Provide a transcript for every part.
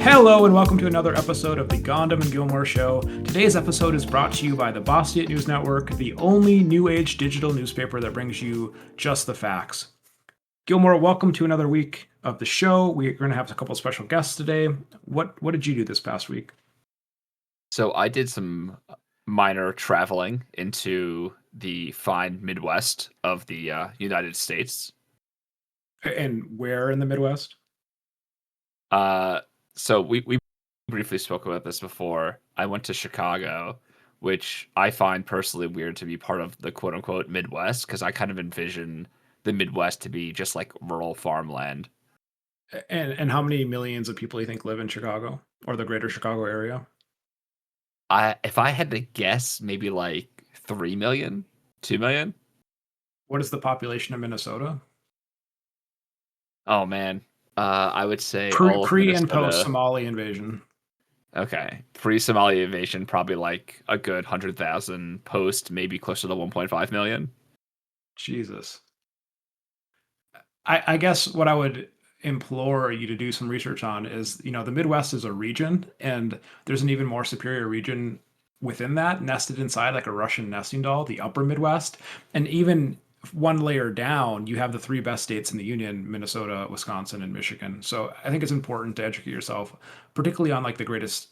Hello and welcome to another episode of the Gohndim and Gilmore Show. Today's episode is brought to you by the Boston News Network, the only new age digital newspaper that brings you just the facts. Gilmore, welcome to another week of the show. We're going to have a couple of special guests today. What did you do this past week? So I did some minor traveling into the fine Midwest of the United States. And where in the Midwest? So we briefly spoke about this before. I went to Chicago, which I find personally weird to be part of the quote unquote Midwest, because I kind of envision the Midwest to be just like rural farmland. And how many millions of people do you think live in Chicago or the greater Chicago area? If I had to guess, maybe like 3 million, 2 million. What is the population of Minnesota? Oh man. I would say all of Pre and post Minnesota. Somali invasion. Okay. Pre-Somali invasion, probably like a good 100,000. Post, maybe closer to 1.5 million. Jesus. I guess what I would implore you to do some research on is, the Midwest is a region, and there's an even more superior region within that, nested inside like a Russian nesting doll, the upper Midwest. And even one layer down, you have the three best states in the union: Minnesota, Wisconsin, and Michigan. So I think it's important to educate yourself, particularly on like the greatest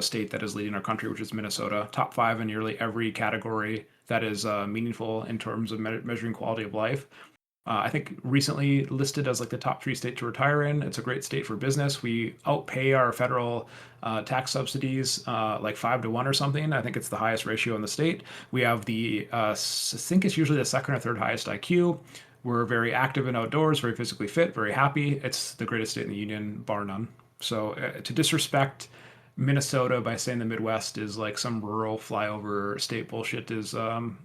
state that is leading our country, which is Minnesota. Top five in nearly every category that is meaningful in terms of measuring quality of life. I think recently listed as like the top three state to retire in. It's a great state for business. We outpay our federal tax subsidies like 5-1 or something. I think it's the highest ratio in the state. We have I think it's usually the second or third highest IQ. We're very active and outdoors, very physically fit, very happy. It's the greatest state in the union, bar none. So to disrespect Minnesota by saying the Midwest is like some rural flyover state bullshit is kind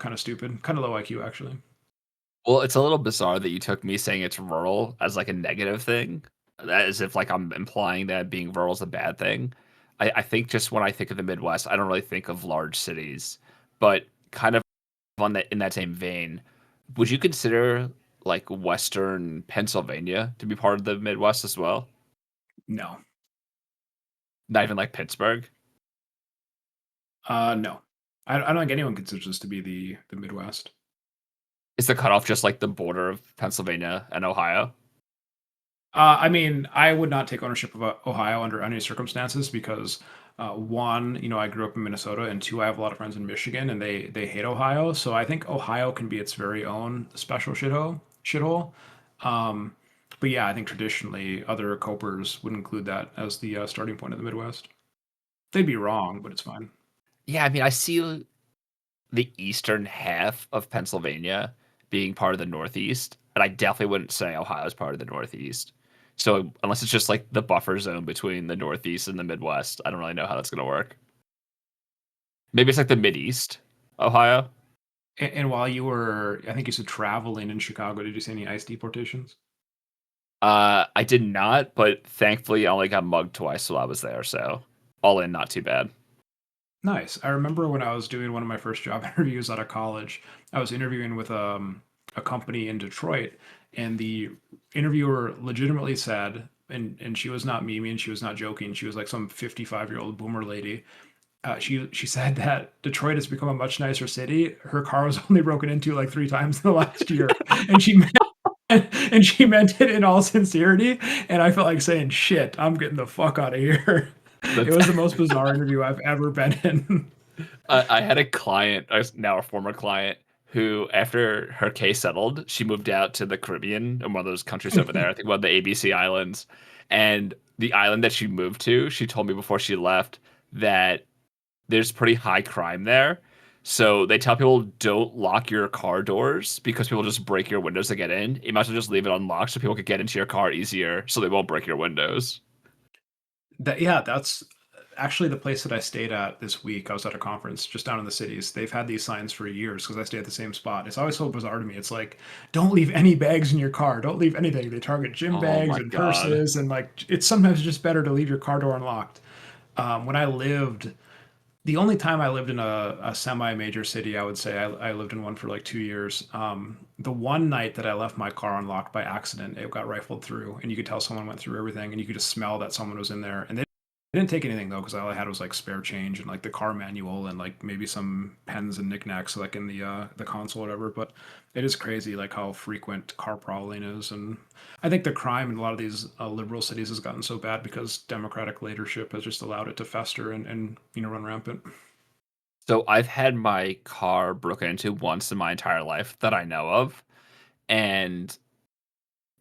of stupid, kind of low IQ actually. Well, it's a little bizarre that you took me saying it's rural as like a negative thing, as if like I'm implying that being rural is a bad thing. I think just when I think of the Midwest, I don't really think of large cities, but kind of on that in that same vein, would you consider like Western Pennsylvania to be part of the Midwest as well? No. Not even like Pittsburgh? No. I don't think anyone considers this to be the Midwest. Is the cutoff just like the border of Pennsylvania and Ohio? I mean, I would not take ownership of Ohio under any circumstances because, one, I grew up in Minnesota, and two, I have a lot of friends in Michigan, and they hate Ohio. So I think Ohio can be its very own special shithole. Um, but yeah, I think traditionally other copers would include that as the starting point of the Midwest. They'd be wrong, but it's fine. Yeah, I mean, I see the eastern half of Pennsylvania being part of the Northeast, and I definitely wouldn't say Ohio is part of the Northeast. So unless it's just like the buffer zone between the Northeast and the Midwest, I don't really know how that's going to work. Maybe it's like the Mideast, Ohio. And while you were, I think you said traveling in Chicago, did you see any ICE deportations? I did not, but thankfully I only got mugged twice while I was there, so all in, not too bad. Nice. I remember when I was doing one of my first job interviews out of college, I was interviewing with a company in Detroit, and the interviewer legitimately said, and she was not memeing, she was not joking, she was like some 55-year-old boomer lady. She said that Detroit has become a much nicer city. Her car was only broken into like 3 times in the last year, and she meant it in all sincerity. And I felt like saying, "Shit, I'm getting the fuck out of here." It That's was the most bizarre interview I've ever been in. I had a client, now a former client, who, after her case settled, she moved out to the Caribbean and one of those countries over there. I think one of the ABC islands. And the island that she moved to, she told me before she left that there's pretty high crime there. So they tell people don't lock your car doors because people just break your windows to get in. You might as well just leave it unlocked so people can get into your car easier so they won't break your windows. That's actually the place that I stayed at this week. I was at a conference just down in the cities. They've had these signs for years because I stay at the same spot. It's always so bizarre to me. It's like, don't leave any bags in your car. Don't leave anything. They target gym Oh bags my and God. purses, and like it's sometimes just better to leave your car door unlocked. When I lived The only time I lived in a semi-major city, I would say I lived in one for like 2 years. The one night that I left my car unlocked by accident, it got rifled through, and you could tell someone went through everything, and you could just smell that someone was in there. And they didn't take anything though, because all I had was like spare change and like the car manual and like maybe some pens and knickknacks like in the console or whatever. But it is crazy like how frequent car prowling is, and I think the crime in a lot of these liberal cities has gotten so bad because democratic leadership has just allowed it to fester and run rampant. So I've had my car broken into once in my entire life that I know of, and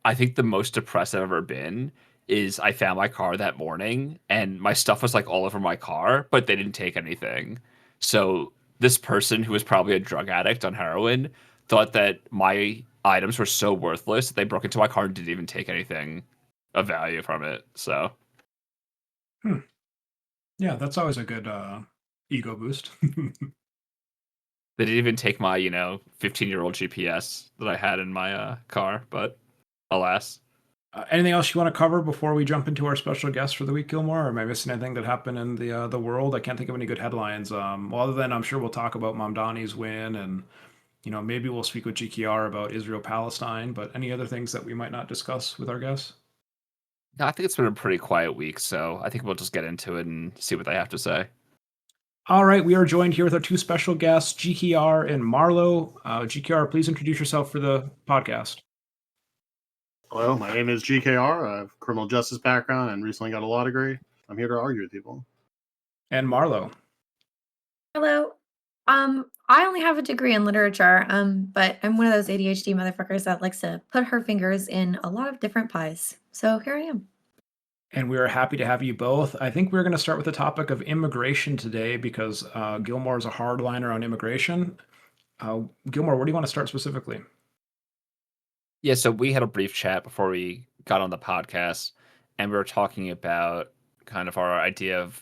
I think the most depressed I've ever been is I found my car that morning and my stuff was like all over my car, but they didn't take anything. So this person who was probably a drug addict on heroin thought that my items were so worthless that they broke into my car and didn't even take anything of value from it. So Hmm. Yeah, that's always a good ego boost. they didn't even take my, 15-year-old GPS that I had in my car, but alas. Anything else you want to cover before we jump into our special guest for the week, Gilmore? Or am I missing anything that happened in the world? I can't think of any good headlines. Well, other than I'm sure we'll talk about Mamdani's win, and maybe we'll speak with GKR about Israel Palestine. But any other things that we might not discuss with our guests? No, I think it's been a pretty quiet week, so I think we'll just get into it and see what they have to say. All right, we are joined here with our two special guests, GKR and Marlow. GKR, please introduce yourself for the podcast. Hello, my name is GKR. I have a criminal justice background and recently got a law degree. I'm here to argue with people. And Marlow. Hello. I only have a degree in literature, but I'm one of those ADHD motherfuckers that likes to put her fingers in a lot of different pies. So here I am. And we are happy to have you both. I think we're going to start with the topic of immigration today because Gilmore is a hardliner on immigration. Gilmore, where do you want to start specifically? Yeah, so we had a brief chat before we got on the podcast, and we were talking about kind of our idea of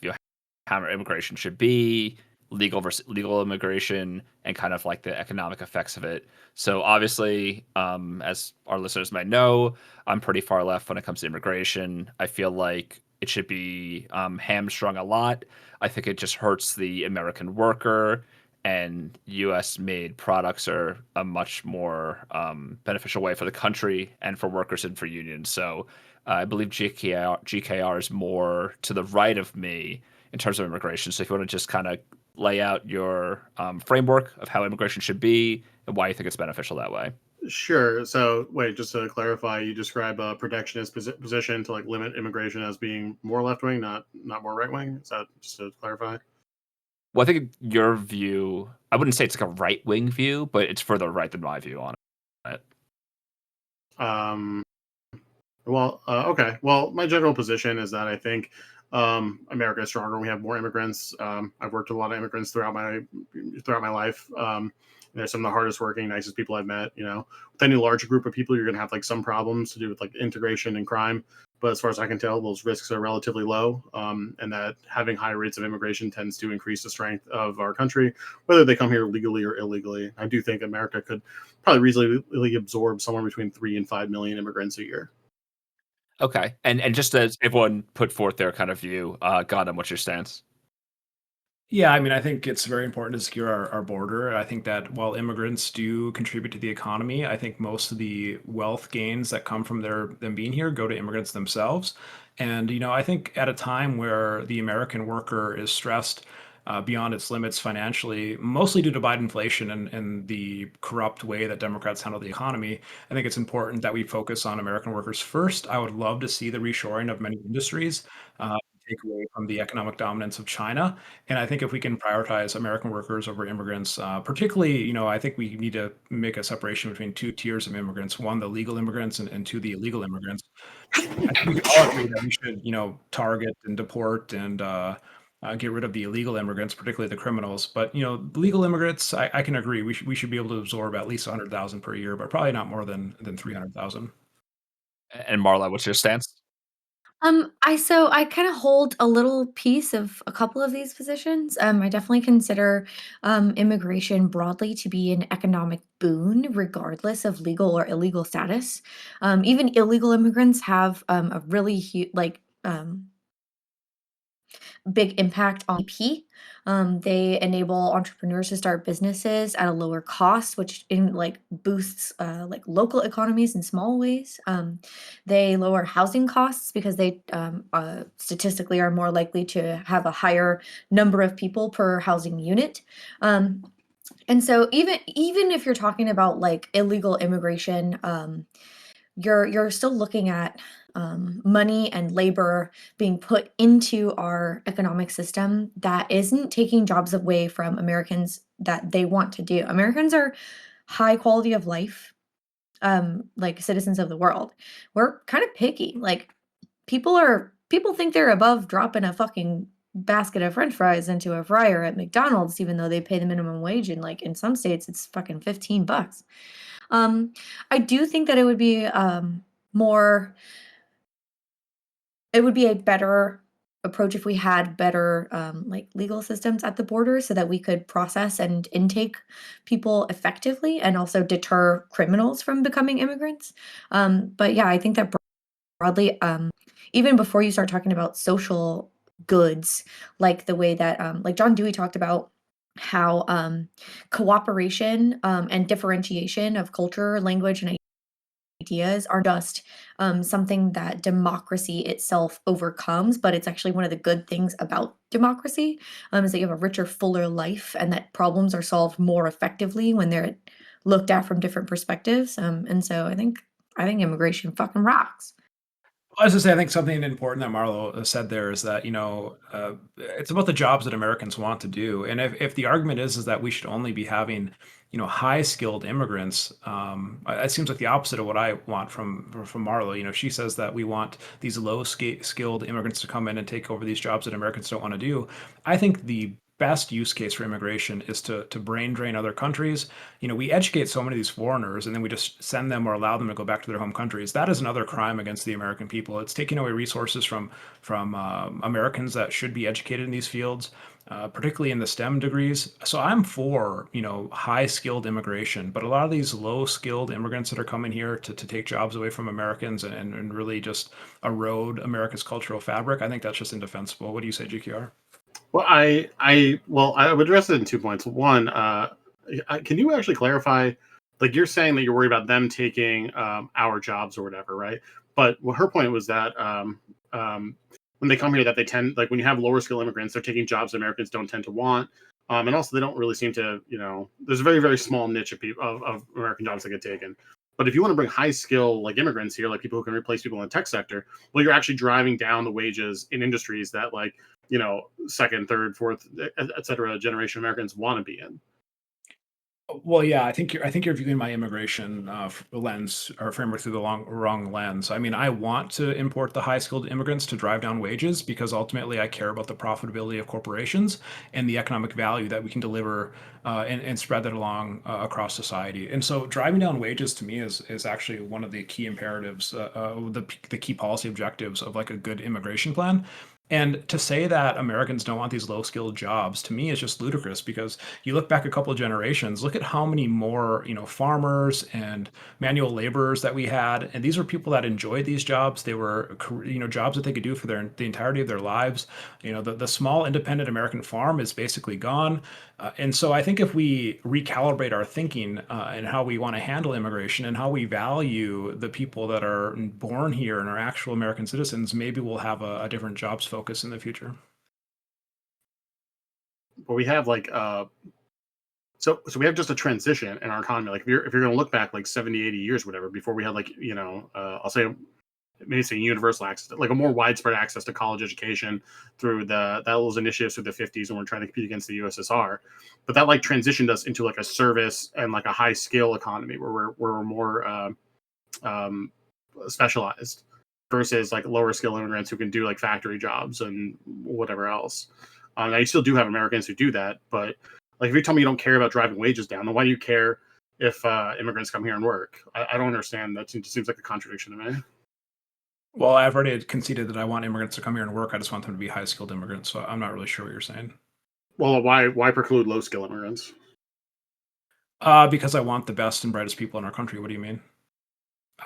how immigration should be, legal versus legal immigration, and kind of like the economic effects of it. So obviously, as our listeners might know, I'm pretty far left when it comes to immigration. I feel like it should be hamstrung a lot. I think it just hurts the American worker, and US made products are a much more beneficial way for the country and for workers and for unions. So I believe GKR is more to the right of me in terms of immigration. So if you want to just kind of lay out your framework of how immigration should be and why you think it's beneficial that way. Sure. So, wait, just to clarify, you describe a protectionist position to like limit immigration as being more left wing, not more right wing. Is that just to clarify? Well, I think your view, I wouldn't say it's like a right wing view, but it's further right than my view on it. Um, well, okay. Well, my general position is that I think America is stronger when we have more immigrants. I've worked with a lot of immigrants throughout my life. They're some of the hardest working, nicest people I've met. With any larger group of people, you're going to have like some problems to do with like integration and crime. But as far as I can tell, those risks are relatively low, and that having high rates of immigration tends to increase the strength of our country, whether they come here legally or illegally. I do think America could probably reasonably absorb somewhere between 3 and 5 million immigrants a year. Okay. And just as everyone put forth their kind of view, Gotham, what's your stance? Yeah, I mean, I think it's very important to secure our border. I think that while immigrants do contribute to the economy, I think most of the wealth gains that come from them being here go to immigrants themselves. And, I think at a time where the American worker is stressed beyond its limits financially, mostly due to Biden inflation and the corrupt way that Democrats handle the economy, I think it's important that we focus on American workers first. I would love to see the reshoring of many industries. Take away from the economic dominance of China. And I think if we can prioritize American workers over immigrants, particularly, I think we need to make a separation between two tiers of immigrants: one, the legal immigrants, and two, the illegal immigrants. I think we can all agree that we should, target and deport and get rid of the illegal immigrants, particularly the criminals. But the legal immigrants, I can agree we should be able to absorb at least 100,000 per year, but probably not more than 300,000. And Marla, what's your stance? I kind of hold a little piece of a couple of these positions. I definitely consider immigration broadly to be an economic boon, regardless of legal or illegal status. Even illegal immigrants have a really huge, big impact on GDP. They enable entrepreneurs to start businesses at a lower cost, which boosts like local economies in small ways. They lower housing costs because they statistically are more likely to have a higher number of people per housing unit. And so even if you're talking about like illegal immigration, you're still looking at money and labor being put into our economic system that isn't taking jobs away from Americans that they want to do. Americans are high quality of life, like citizens of the world. We're kind of picky. Like people think they're above dropping a fucking basket of french fries into a fryer at McDonald's even though they pay the minimum wage, and like in some states it's fucking $15. Um, I do think that more it would be a better approach if we had better, like, legal systems at the border so that we could process and intake people effectively and also deter criminals from becoming immigrants. But yeah, I think that broadly, even before you start talking about social goods, like the way that, like John Dewey talked about how, cooperation, and differentiation of culture, language, and ideas are just something that democracy itself overcomes, but it's actually one of the good things about democracy, is that you have a richer, fuller life, and that problems are solved more effectively when they're looked at from different perspectives. And so I think immigration fucking rocks. I was to say, I think something important that Marlow said there is that it's about the jobs that Americans want to do, and if the argument is that we should only be having high skilled immigrants, it seems like the opposite of what I want from Marlow. She says that we want these skilled immigrants to come in and take over these jobs that Americans don't want to do. I think the best use case for immigration is to brain drain other countries. We educate so many of these foreigners and then we just send them or allow them to go back to their home countries. That is another crime against the American people. It's taking away resources from Americans that should be educated in these fields, particularly in the STEM degrees. So I'm for high skilled immigration, but a lot of these low skilled immigrants that are coming here to take jobs away from Americans and really just erode America's cultural fabric, I think that's just indefensible. What do you say, GKR? Well, I would address it in 2 points. One, can you actually clarify? Like you're saying that you're worried about them taking our jobs or whatever, right? But her point was that when they come here, that they tend, like when you have lower skill immigrants, they're taking jobs that Americans don't tend to want, and also they don't really seem to, there's a very very small niche of people of American jobs that get taken. But if you want to bring high skill like immigrants here, like people who can replace people in the tech sector, well, you're actually driving down the wages in industries that like second, third, fourth, et cetera, generation Americans want to be in. Well, yeah, I think you're viewing my immigration lens or framework through the wrong lens. I mean, I want to import the high skilled immigrants to drive down wages because ultimately I care about the profitability of corporations and the economic value that we can deliver and spread that along across society. And so, driving down wages to me is actually one of the key imperatives, the key policy objectives of like a good immigration plan. And to say that Americans don't want these low skilled jobs to me is just ludicrous because you look back a couple of generations, look at how many more, farmers and manual laborers that we had. And these were people that enjoyed these jobs. They were, jobs that they could do for the entirety of their lives. The small independent American farm is basically gone. And so I think if we recalibrate our thinking and how we want to handle immigration and how we value the people that are born here and are actual American citizens, maybe we'll have a different jobs focus in the future. But we have like so we have just a transition in our economy. Like if you're going to look back like 70, 80 years, whatever, before we had like I'll say maybe say universal access, like a more widespread access to college education through those initiatives through the 50s, and we're trying to compete against the USSR. But that like transitioned us into like a service and like a high skill economy where we're more specialized versus like lower skill immigrants who can do like factory jobs and whatever else. Now you still do have Americans who do that, but like if you tell me you don't care about driving wages down, then why do you care if immigrants come here and work? I don't understand. That seems like a contradiction to me. Well, I've already conceded that I want immigrants to come here and work. I just want them to be high skilled immigrants. So I'm not really sure what you're saying. Well, why preclude low skill immigrants? Because I want the best and brightest people in our country. What do you mean?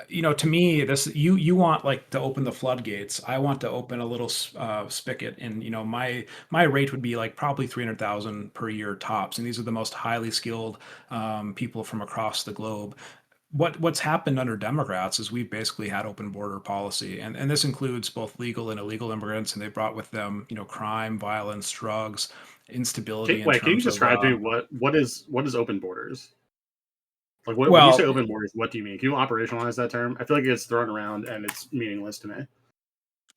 To me, this you want like to open the floodgates. I want to open a little spigot, and my rate would be like probably 300,000 per year tops, and these are the most highly skilled people from across the globe. What's happened under Democrats is we've basically had open border policy, and this includes both legal and illegal immigrants, and they brought with them crime, violence, drugs, instability in Wait, can you terms of describe to me what is open borders? Like when you say well, open borders, what do you mean? Can you operationalize that term? I feel like it gets thrown around and it's meaningless to me.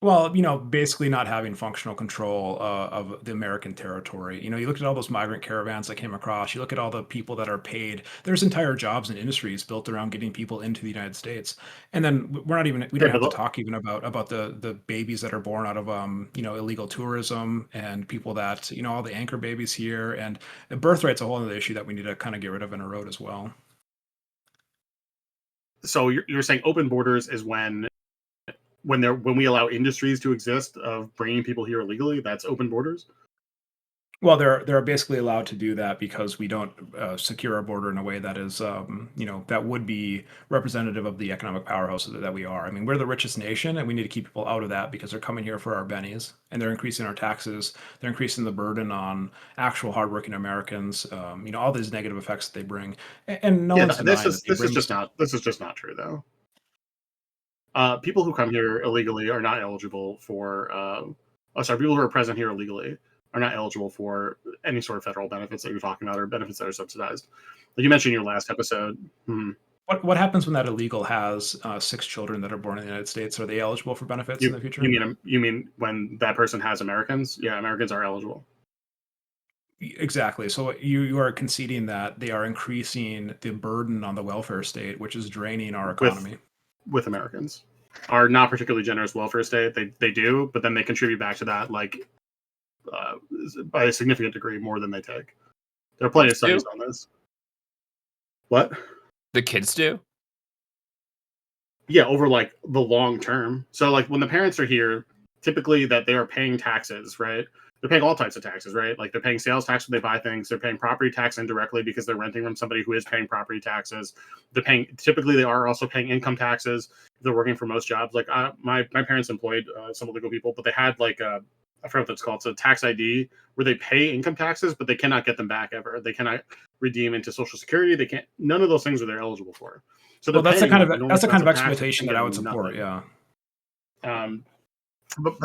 Well, basically not having functional control of the American territory. You look at all those migrant caravans that came across. You look at all the people that are paid. There's entire jobs and industries built around getting people into the United States. And then we Okay, don't but have to talk even about the babies that are born out of illegal tourism and people that all the anchor babies here, and the birth rate's a whole other issue that we need to kind of get rid of and erode as well. so you're saying open borders is when we allow industries to exist of bringing people here illegally. That's open borders. Well, they're basically allowed to do that because we don't secure our border in a way that is, that would be representative of the economic powerhouse that we are. I mean, we're the richest nation, and we need to keep people out of that because they're coming here for our bennies, and they're increasing our taxes. They're increasing the burden on actual hardworking Americans. All these negative effects that they bring, and no Yeah, one's denying that they this is bring. just not true though. People who come here illegally are not eligible for. People who are present here illegally are not eligible for any sort of federal benefits that you're talking about or benefits that are subsidized. Like you mentioned in your last episode. What happens when that illegal has 6 children that are born in the United States? Are they eligible for benefits in the future? You mean when that person has Americans? Yeah, Americans are eligible. Exactly. So you are conceding that they are increasing the burden on the welfare state, which is draining our economy. With Americans. Our not particularly generous welfare state, they do, but then they contribute back to that like by a significant degree more than they take. There are plenty of studies on this. What? The kids do? Yeah, over like the long term. So like when the parents are here, typically that they are paying taxes, right? They're paying all types of taxes, right? Like they're paying sales tax when they buy things. They're paying property tax indirectly because they're renting from somebody who is paying property taxes. Typically they are also paying income taxes. They're working for most jobs. Like my parents employed some illegal people, but they had like I forgot what it's called. It's a tax ID where they pay income taxes, but they cannot get them back ever. They cannot redeem into Social Security. They can't. None of those things are they're eligible for. So that's the kind of tax exploitation that I would support. nothing. Yeah. But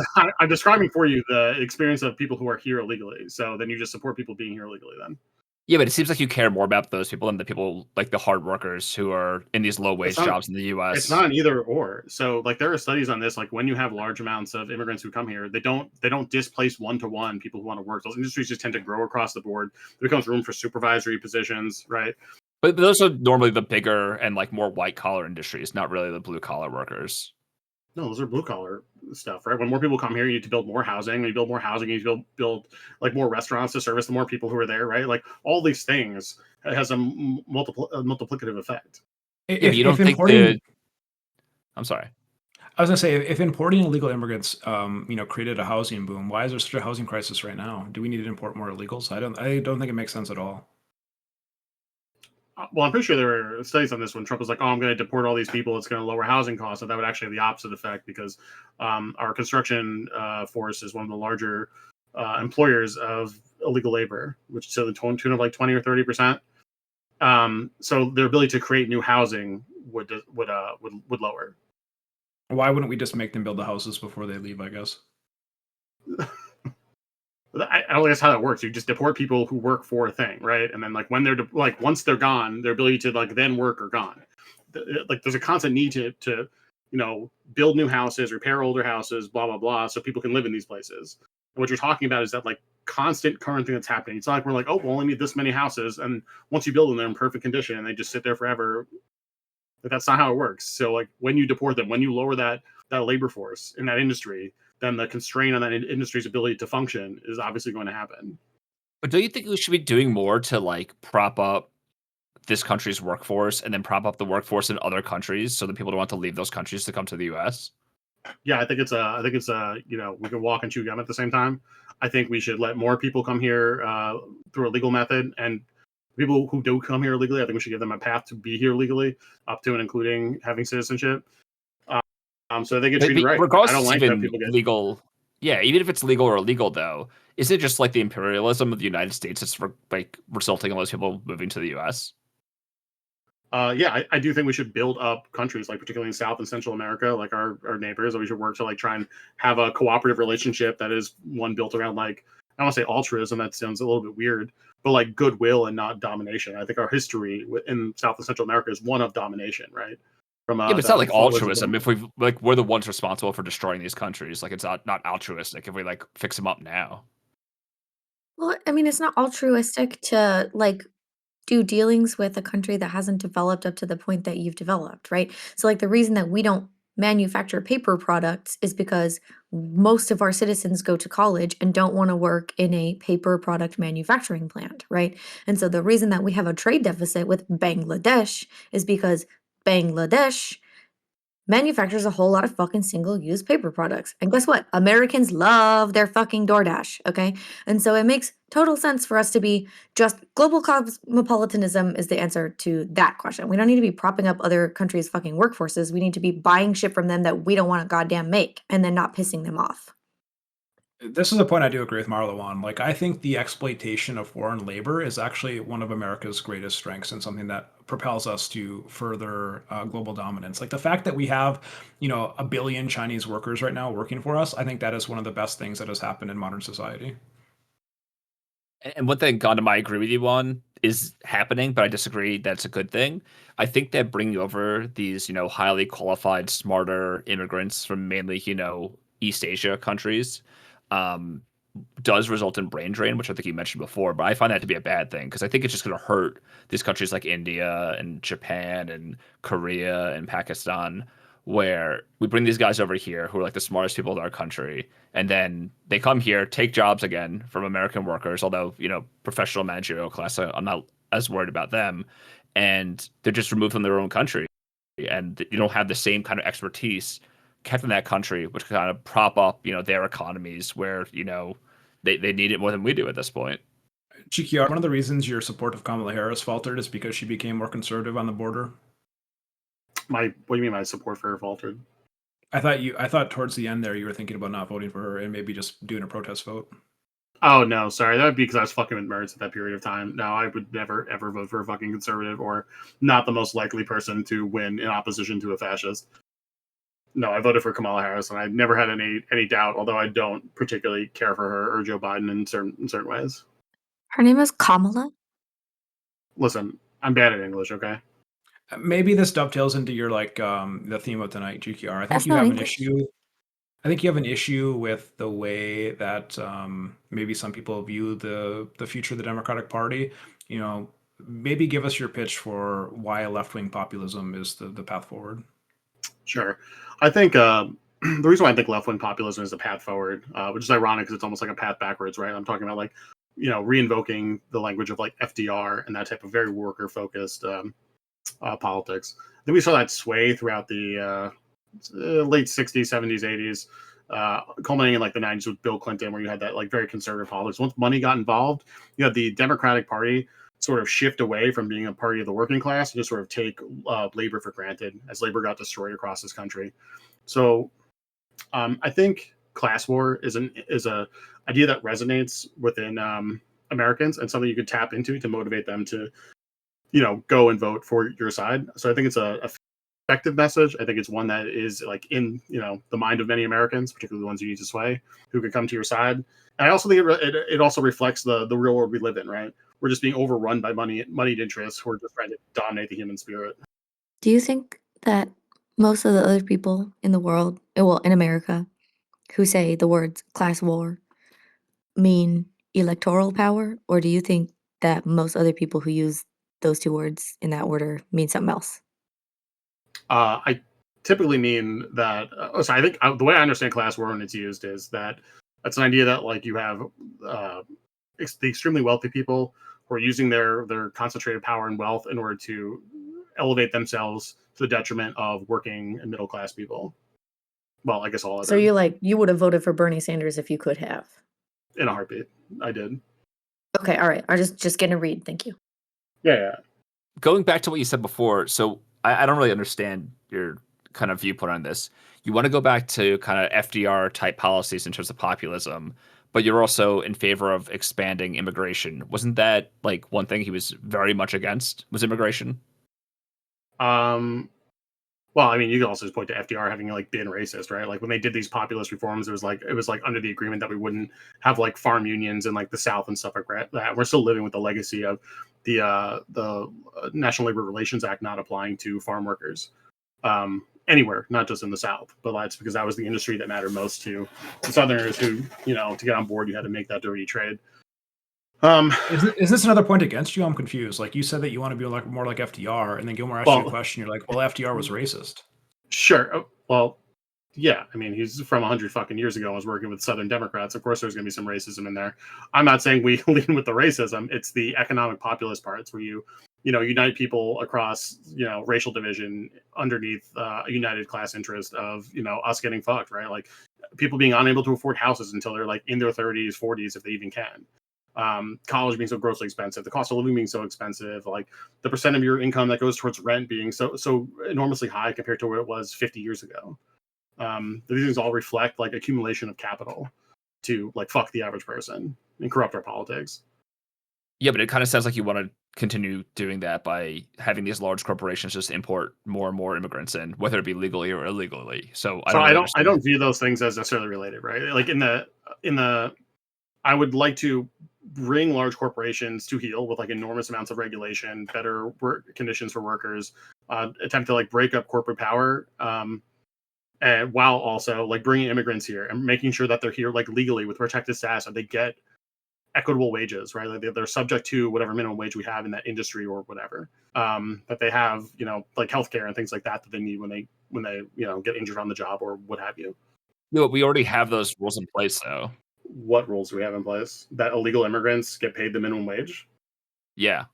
I'm describing for you the experience of people who are here illegally. So then you just support people being here illegally then. Yeah, but it seems like you care more about those people than the people like the hard workers who are in these low wage jobs in the US. It's not an either or. So like there are studies on this. Like when you have large amounts of immigrants who come here, they don't displace one-to-one people who want to work. Those industries just tend to grow across the board. There becomes room for supervisory positions, right? But those are normally the bigger and like more white collar industries, not really the blue collar workers. No, those are blue collar stuff, right? When more people come here, you need to build more housing. When you build more housing, you need to build like more restaurants to service the more people who are there, right? Like all these things has a multiplicative effect. If you don't think I'm sorry. I was gonna say if importing illegal immigrants, created a housing boom, why is there such a housing crisis right now? Do we need to import more illegals? I don't think it makes sense at all. Well, I'm pretty sure there were studies on this when Trump was like, "Oh, I'm going to deport all these people. It's going to lower housing costs." And that would actually have the opposite effect because our construction force is one of the larger employers of illegal labor, which to the tune of like 20 or 30%. So their ability to create new housing would lower. Why wouldn't we just make them build the houses before they leave? I guess. I don't think that's how that works. You just deport people who work for a thing, right? And then like when they're once they're gone, their ability to like then work are gone. Like there's a constant need to build new houses, repair older houses, blah blah blah, so people can live in these places. And what you're talking about is that like constant current thing that's happening. It's not like we're like, oh, we'll only need this many houses, and once you build them, they're in perfect condition and they just sit there forever. But that's not how it works. So like when you deport them, when you lower that labor force in that industry, then the constraint on that industry's ability to function is obviously going to happen. But don't you think we should be doing more to like prop up this country's workforce and then prop up the workforce in other countries so that people don't want to leave those countries to come to the US? Yeah, I think it's we can walk and chew gum at the same time. I think we should let more people come here through a legal method, and People who do come here legally, I think we should give them a path to be here legally, up to and including having citizenship. So they get treated right. Regardless, I don't like that people get legal. Yeah, even if it's legal or illegal, though, is it just like the imperialism of the United States that's like resulting in those people moving to the U.S.? Yeah, I do think we should build up countries, like particularly in South and Central America, like our neighbors. We should work to like try and have a cooperative relationship that is one built around like, I don't want to say altruism. That sounds a little bit weird, but like goodwill and not domination. I think our history in South and Central America is one of domination, right? From Yeah, but it's not like altruism. colonialism. If we like, we're the ones responsible for destroying these countries. Like, it's not altruistic if we like fix them up now. Well, I mean, it's not altruistic to like do dealings with a country that hasn't developed up to the point that you've developed, right? So, like, the reason that we don't manufacture paper products is because most of our citizens go to college and don't want to work in a paper product manufacturing plant, right? And so, the reason that we have a trade deficit with Bangladesh is because Bangladesh manufactures a whole lot of fucking single-use paper products. And guess what? Americans love their fucking DoorDash, okay? And so it makes total sense for us to be just global cosmopolitanism is the answer to that question. We don't need to be propping up other countries' fucking workforces. We need to be buying shit from them that we don't want to goddamn make and then not pissing them off. This is a point I do agree with Marlow on. Like, I think the exploitation of foreign labor is actually one of America's greatest strengths and something that propels us to further global dominance. Like the fact that we have, a billion Chinese workers right now working for us, I think that is one of the best things that has happened in modern society. And one thing, Gohndim, I agree with you on is happening, but I disagree that's a good thing. I think that bringing over these, highly qualified, smarter immigrants from mainly, East Asia countries, um, does result in brain drain, which I think you mentioned before. But I find that to be a bad thing because I think it's just going to hurt these countries like India and Japan and Korea and Pakistan, where we bring these guys over here who are like the smartest people in our country, and then they come here, take jobs again from American workers, although, professional managerial class, I'm not as worried about them, and they're just removed from their own country. And you don't have the same kind of expertise kept in that country, which can kind of prop up, their economies where, they need it more than we do at this point. GKR, one of the reasons your support of Kamala Harris faltered is because she became more conservative on the border. What do you mean my support for her faltered? I thought towards the end there you were thinking about not voting for her and maybe just doing a protest vote. Oh no, sorry. That would be because I was fucking with Mertz at that period of time. No, I would never ever vote for a fucking conservative or not the most likely person to win in opposition to a fascist. No, I voted for Kamala Harris, and I never had any doubt. Although I don't particularly care for her or Joe Biden in certain ways. Her name is Kamala. Listen, I'm bad at English. Okay. Maybe this dovetails into your the theme of tonight, GKR. I think That's you not have an English. issue. I think you have an issue with the way that maybe some people view the future of the Democratic Party. Maybe give us your pitch for why left-wing populism is the path forward. Sure. I think the reason why I think left-wing populism is the path forward, which is ironic because it's almost like a path backwards, right? I'm talking about like, reinvoking the language of like FDR and that type of very worker-focused politics. I think we saw that sway throughout the late 60s, 70s, 80s, culminating in like the 90s with Bill Clinton, where you had that like very conservative politics. Once money got involved, you had the Democratic Party sort of shift away from being a party of the working class and just sort of take labor for granted as labor got destroyed across this country. So I think class war is a idea that resonates within Americans and something you could tap into to motivate them to go and vote for your side. So I think it's a effective message. I think it's one that is like in the mind of many Americans, particularly the ones you need to sway, who could come to your side. And I also think it also reflects the real world we live in, right? We're just being overrun by moneyed interests who are just trying to dominate the human spirit. Do you think that most of the other people in the world, well, in America, who say the words class war mean electoral power? Or do you think that most other people who use those two words in that order mean something else? I typically mean that. So I think the way I understand class war when it's used is that it's an idea that like you have the extremely wealthy people who are using their concentrated power and wealth in order to elevate themselves to the detriment of working and middle class people. Well, I guess all So you would have voted for Bernie Sanders if you could have. in a heartbeat. I did. Okay, all right. I just getting a read. Thank you. Yeah. Going back to what you said before, so I don't really understand your kind of viewpoint on this. You want to go back to kind of FDR type policies in terms of populism, but you're also in favor of expanding immigration. Wasn't that like one thing he was very much against was immigration? Well, I mean, you can also just point to FDR having like been racist, right? Like when they did these populist reforms, it was like under the agreement that we wouldn't have like farm unions in like the South and stuff like that. We're still living with the legacy of the National Labor Relations Act not applying to farm workers anywhere, not just in the South. But that's because that was the industry that mattered most to the Southerners who, to get on board, you had to make that dirty trade. Is this another point against you? I'm confused. Like you said that you want to be like more like FDR, and then Gilmore asked you a question. You're like, well, FDR was racist. Sure. Well, yeah. I mean, he's from 100 fucking years ago and was working with Southern Democrats. Of course, there's going to be some racism in there. I'm not saying we lean with the racism. It's the economic populist parts where you unite people across, racial division underneath a united class interest of, us getting fucked, right? Like people being unable to afford houses until they're like in their 30s, 40s, if they even can. College being so grossly expensive, the cost of living being so expensive, like the percent of your income that goes towards rent being so enormously high compared to where it was 50 years ago. These things all reflect like accumulation of capital to like fuck the average person and corrupt our politics. Yeah, but it kind of sounds like you want to continue doing that by having these large corporations just import more and more immigrants in, whether it be legally or illegally. So I don't view those things as necessarily related, right? Like in the I would like to bring large corporations to heel with like enormous amounts of regulation, better work conditions for workers, attempt to like break up corporate power, and while also like bringing immigrants here and making sure that they're here like legally with protected status and they get equitable wages, right? Like they're subject to whatever minimum wage we have in that industry or whatever. That they have, like healthcare and things like that they need when they get injured on the job or what have you. No, we already have those rules in place, though. What rules do we have in place? That illegal immigrants get paid the minimum wage? Yeah.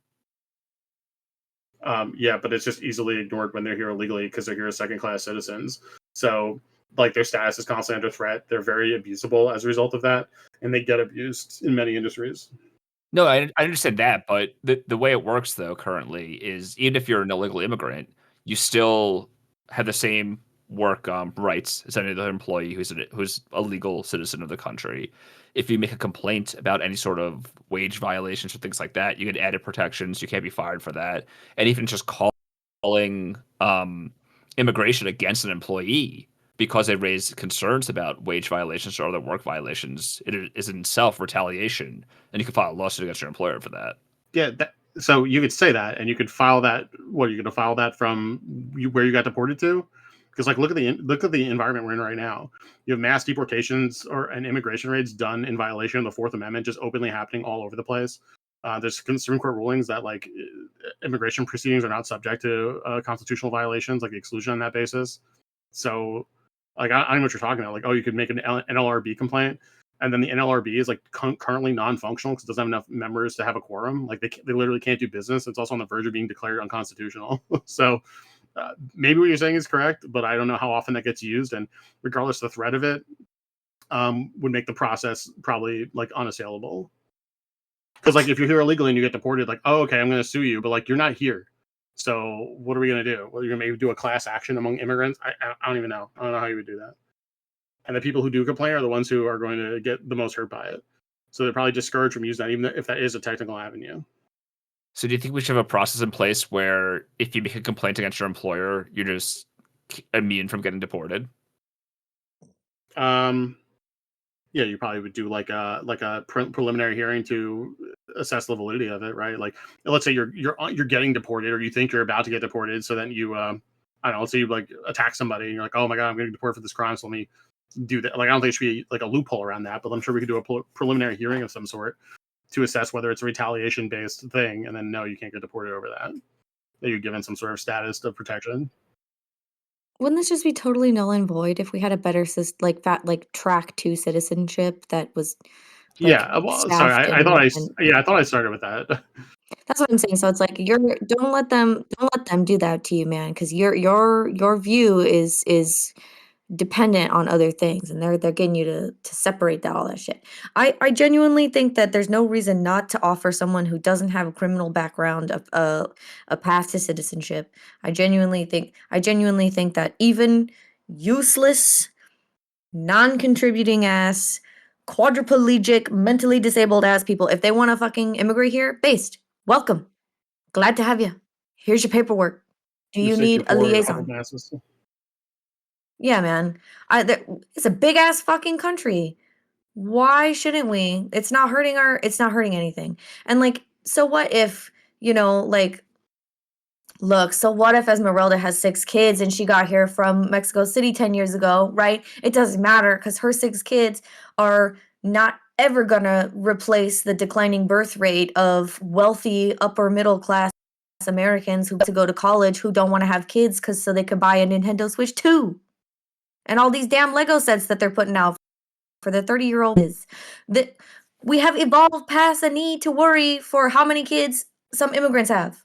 Yeah, but it's just easily ignored when they're here illegally because they're here as second-class citizens. So, like, their status is constantly under threat. They're very abusable as a result of that, and they get abused in many industries. No, I understand that, but the way it works, though, currently is even if you're an illegal immigrant, you still have the same work rights as any other employee who's a legal citizen of the country. If you make a complaint about any sort of wage violations or things like that, you get added protections. You can't be fired for that. And even just calling immigration against an employee because they raise concerns about wage violations or other work violations, it is in itself retaliation, and you can file a lawsuit against your employer for that. Yeah, so you could say that, and you could file that. What are you going to file that from? Where you got deported to? Because like look at the environment we're in right now. You have mass deportations and immigration raids done in violation of the Fourth Amendment, just openly happening all over the place. There's Supreme Court rulings that like immigration proceedings are not subject to constitutional violations, like the exclusion on that basis. So, like I don't know what you're talking about. Like, oh, you could make an NLRB complaint, and then the NLRB is like currently non-functional because it doesn't have enough members to have a quorum. Like they literally can't do business. It's also on the verge of being declared unconstitutional. So. Maybe what you're saying is correct, but I don't know how often that gets used. And regardless of the threat of it, would make the process probably like unassailable. Because like if you're here illegally and you get deported, like, oh, okay, I'm going to sue you, but like you're not here. So what are we going to do? Well, you're going to maybe do a class action among immigrants? I don't even know. I don't know how you would do that. And the people who do complain are the ones who are going to get the most hurt by it. So they're probably discouraged from using that, even if that is a technical avenue. So do you think we should have a process in place where if you make a complaint against your employer, you're just immune from getting deported? Yeah, you probably would do like a preliminary hearing to assess the validity of it, right? Like, let's say you're getting deported, or you think you're about to get deported, so then you, I don't know, let's say you like attack somebody, and you're like, oh my god, I'm going to get deported for this crime, so let me do that. Like, I don't think it should be like a loophole around that, but I'm sure we could do a preliminary hearing of some sort to assess whether it's a retaliation-based thing, and then no, you can't get deported over that. That you're given some sort of status of protection. Wouldn't this just be totally null and void if we had a better like track to citizenship that was like Yeah, well, sorry, staffed I thought and I thought I started with that. that's what I'm saying. So it's like don't let them do that to you, man, because your view is dependent on other things, and they're getting you to separate that all that shit. I genuinely think that there's no reason not to offer someone who doesn't have a criminal background a path to citizenship. I genuinely think that even useless, non-contributing ass, quadriplegic, mentally disabled ass people, if they want to fucking immigrate here, based, welcome. Glad to have you. Here's your paperwork. Do you need a liaison? Yeah, man. It's a big ass fucking country. Why shouldn't we? It's not hurting anything. And like, so what if, like, look, so what if Esmeralda has 6 kids and she got here from Mexico City 10 years ago, right? It doesn't matter because her 6 kids are not ever gonna replace the declining birth rate of wealthy upper middle class Americans who get to go to college who don't want to have kids because so they could buy a Nintendo Switch 2. And all these damn Lego sets that they're putting out for the 30-year-old is that we have evolved past a need to worry for how many kids some immigrants have.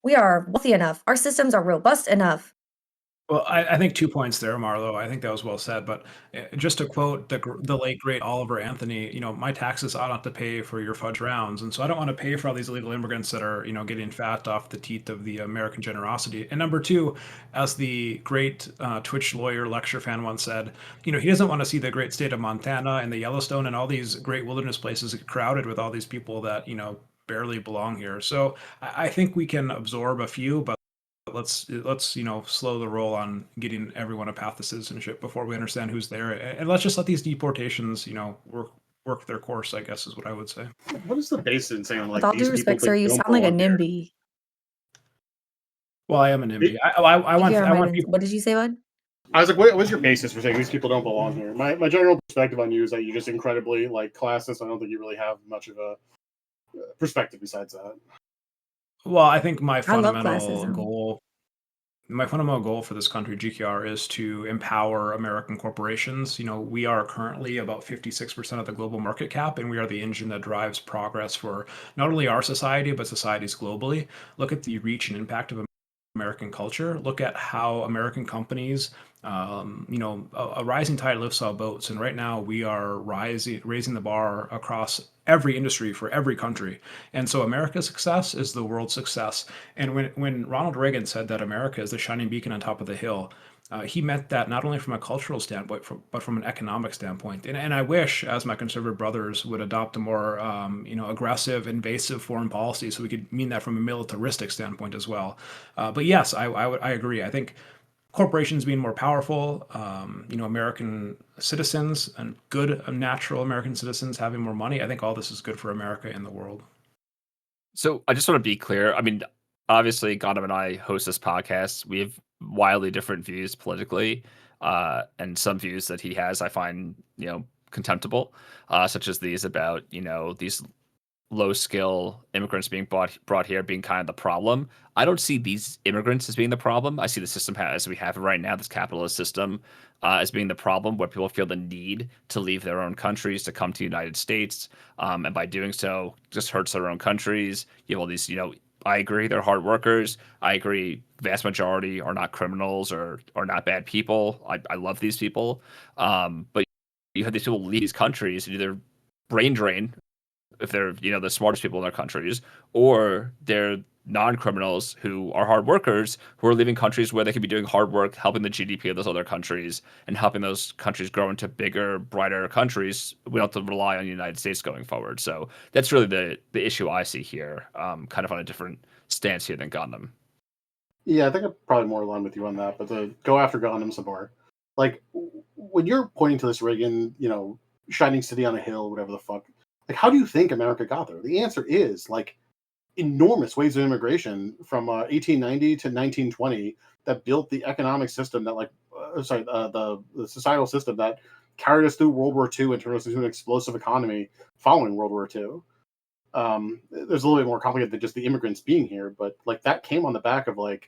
We are wealthy enough. Our systems are robust enough. Well, I think 2 points there, Marlow. I think that was well said, but, just to quote the late great Oliver Anthony, "My taxes ought not to pay for your fudge rounds," and so I don't wanna pay for all these illegal immigrants that are, getting fat off the teeth of the American generosity. And number 2, as the great, Twitch lawyer lecture fan once said, he doesn't wanna see the great state of Montana and the Yellowstone and all these great wilderness places get crowded with all these people that, barely belong here. So I think we can absorb a few, but let's slow the roll on getting everyone a path to citizenship before we understand who's there, and let's just let these deportations work their course, I guess, is what I would say. What is the basis in saying With like all these due people respect, sir, you don't sound like a belong here? NIMBY. Well, I am a NIMBY. I want people. What did you say, bud? I was like, what was your basis for saying these people don't belong here? My general perspective on you is that you're just incredibly like classist. I don't think you really have much of a perspective besides that. Well, I think my I love fundamental classism. goal my fundamental goal for this country, GKR, is to empower American corporations. We are currently about 56% of the global market cap, and we are the engine that drives progress for not only our society, but societies globally. Look at the reach and impact of American culture. Look at how American companies, a rising tide lifts all boats. And right now we are raising the bar across every industry for every country. And so America's success is the world's success. And when Ronald Reagan said that America is the shining beacon on top of the hill, he meant that not only from a cultural standpoint, but from an economic standpoint. And I wish, as my conservative brothers, would adopt a more, aggressive, invasive foreign policy, so we could mean that from a militaristic standpoint as well. But yes, I agree. I think corporations being more powerful, American citizens and good natural American citizens having more money. I think all this is good for America and the world. So I just want to be clear. I mean, obviously, Gohndim and I host this podcast. We have wildly different views politically, and some views that he has I find contemptible, such as these about these low skill immigrants being brought here being kind of the problem. I don't see these immigrants as being the problem. I see the system as we have it right now, this capitalist system, as being the problem, where people feel the need to leave their own countries to come to the United States, and by doing so, just hurts their own countries. You have all these, I agree, they're hard workers. I agree, vast majority are not criminals or not bad people. I love these people, but you have these people leave these countries and either brain drain if they're the smartest people in their countries, or they're non-criminals who are hard workers who are leaving countries where they could be doing hard work, helping the GDP of those other countries and helping those countries grow into bigger, brighter countries. We don't have to rely on the United States going forward. So that's really the issue I see here, kind of on a different stance here than Gohndim. Yeah, I think I'm probably more aligned with you on that. But to go after Gohndim some more, like when you're pointing to this Reagan, shining city on a hill, whatever the fuck, like how do you think America got there? The answer is like enormous waves of immigration from 1890 to 1920 that built the economic system that the societal system that carried us through World War II and turned us into an explosive economy following World War II. There's a little bit more complicated than just the immigrants being here, but like that came on the back of I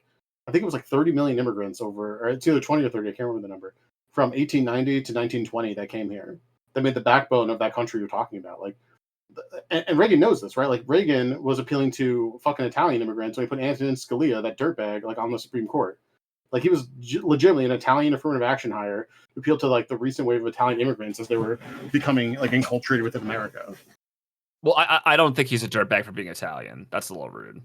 think it was like 30 million immigrants or it's either 20 or 30, I can't remember the number, from 1890 to 1920 that came here. That made the backbone of that country you're talking about. And Reagan knows this, right? Like Reagan was appealing to fucking Italian immigrants when he put Antonin Scalia, that dirtbag, on the Supreme Court. Like he was legitimately an Italian affirmative action hire who appealed to like the recent wave of Italian immigrants as they were becoming like enculturated within America. Well, I don't think he's a dirtbag for being Italian. That's a little rude.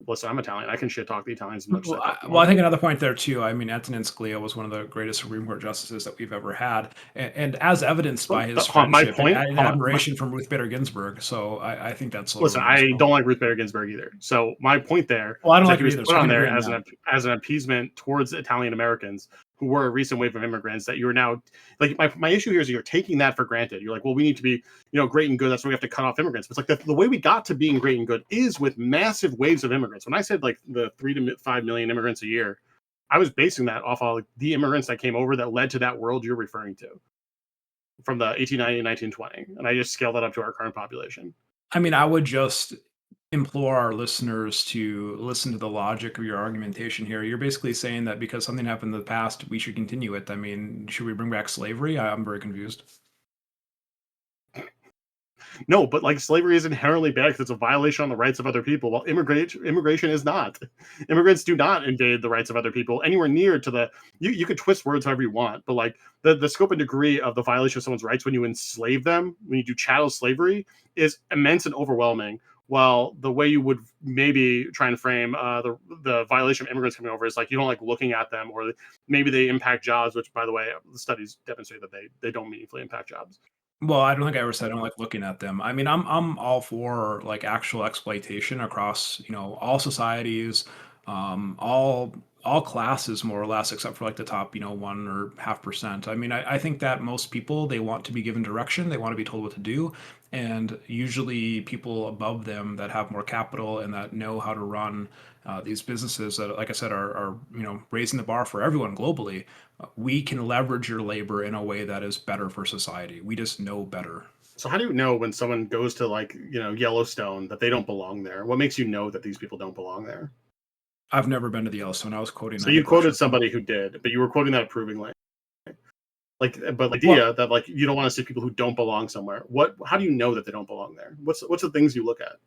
Listen, I'm Italian. I can shit talk the Italians as much as I think another point there too. I mean, Antonin Scalia was one of the greatest Supreme Court justices that we've ever had, and as evidenced by his friendship and admiration from Ruth Bader Ginsburg. So I think that's. Listen, I don't like Ruth Bader Ginsburg either. So my point there, well, I don't like he was either, put on there as an appeasement towards Italian Americans who were a recent wave of immigrants that you are now like. My issue here is you're taking that for granted. You're like, well, we need to be great and good. That's why we have to cut off immigrants. But it's like the way we got to being great and good is with massive waves of immigrants. When I said like the 3 to 5 million immigrants a year, I was basing that off of the immigrants that came over that led to that world you're referring to from the 1890 and 1920. And I just scaled that up to our current population. I mean, I would just implore our listeners to listen to the logic of your argumentation here. You're basically saying that because something happened in the past, we should continue it. I mean, should we bring back slavery? I'm very confused. No, but like slavery is inherently bad because it's a violation on the rights of other people. While immigration is not. Immigrants do not invade the rights of other people anywhere near to the. You could twist words however you want, but like the scope and degree of the violation of someone's rights when you enslave them, when you do chattel slavery, is immense and overwhelming. While the way you would maybe try and frame the violation of immigrants coming over is like you don't like looking at them, or maybe they impact jobs, which by the way, the studies demonstrate that they don't meaningfully impact jobs. Well, I don't think I ever said I don't like looking at them. I mean, I'm all for like actual exploitation across, all societies, all classes more or less, except for like the top, 1.5%. I mean, I think that most people, they want to be given direction, they want to be told what to do, and usually people above them that have more capital and that know how to run these businesses that, like I said, are raising the bar for everyone globally. We can leverage your labor in a way that is better for society. We just know better. So how do you know when someone goes to like Yellowstone that they don't belong there? What makes you know that these people don't belong there? I've never been to the Yellowstone. I was quoting. So you quoted somebody who did, but you were quoting that approvingly. But the idea that like you don't want to see people who don't belong somewhere. How do you know that they don't belong there? What's the things you look at?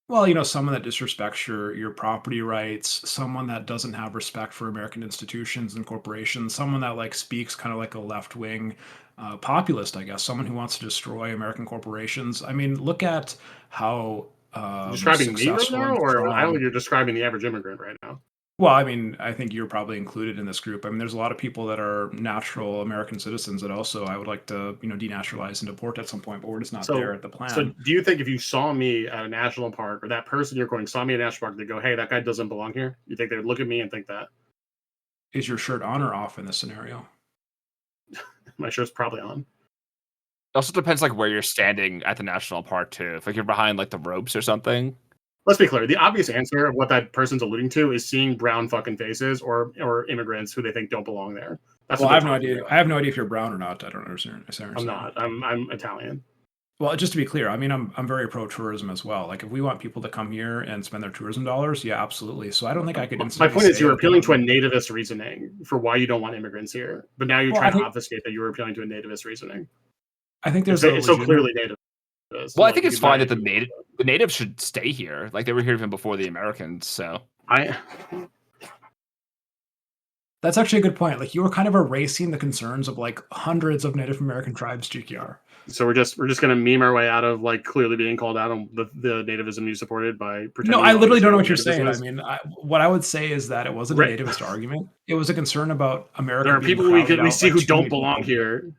Well, someone that disrespects your property rights, someone that doesn't have respect for American institutions and corporations, someone that like speaks kind of like a left-wing populist, I guess, someone who wants to destroy American corporations. I mean, look at how describing me right now, or I don't think you're describing the average immigrant right now. Well, I mean, I think you're probably included in this group. I mean, there's a lot of people that are natural American citizens that also I would like to, denaturalize and deport at some point, but we're just not there at the plan. So do you think if you saw me at a national park, or that person you're quoting saw me at a national park, they go, hey, that guy doesn't belong here? You think they would look at me and think that? Is your shirt on or off in this scenario? My shirt's probably on. It also depends like where you're standing at the national park too. If like you're behind like the ropes or something. Let's be clear. The obvious answer of what that person's alluding to is seeing brown fucking faces or immigrants who they think don't belong there. Well, I have no idea. I have no idea if you're brown or not. I don't understand. I'm not. I'm Italian. Well, just to be clear, I mean, I'm very pro tourism as well. Like, if we want people to come here and spend their tourism dollars, yeah, absolutely. So I don't think I could. My point is, you're appealing to a nativist reasoning for why you don't want immigrants here, but now you're trying to obfuscate that you were appealing to a nativist reasoning. I think there's it's so clearly native. Well, I think it's fine that the natives should stay here. Like they were here even before the Americans. So that's actually a good point. Like you were kind of erasing the concerns of like hundreds of Native American tribes, GKR. So we're just gonna meme our way out of like clearly being called out on the nativism you supported by pretending. No, I literally don't know what you're saying. I mean, what I would say is that it wasn't a nativist argument. It was a concern about America. There are people we see who don't belong here.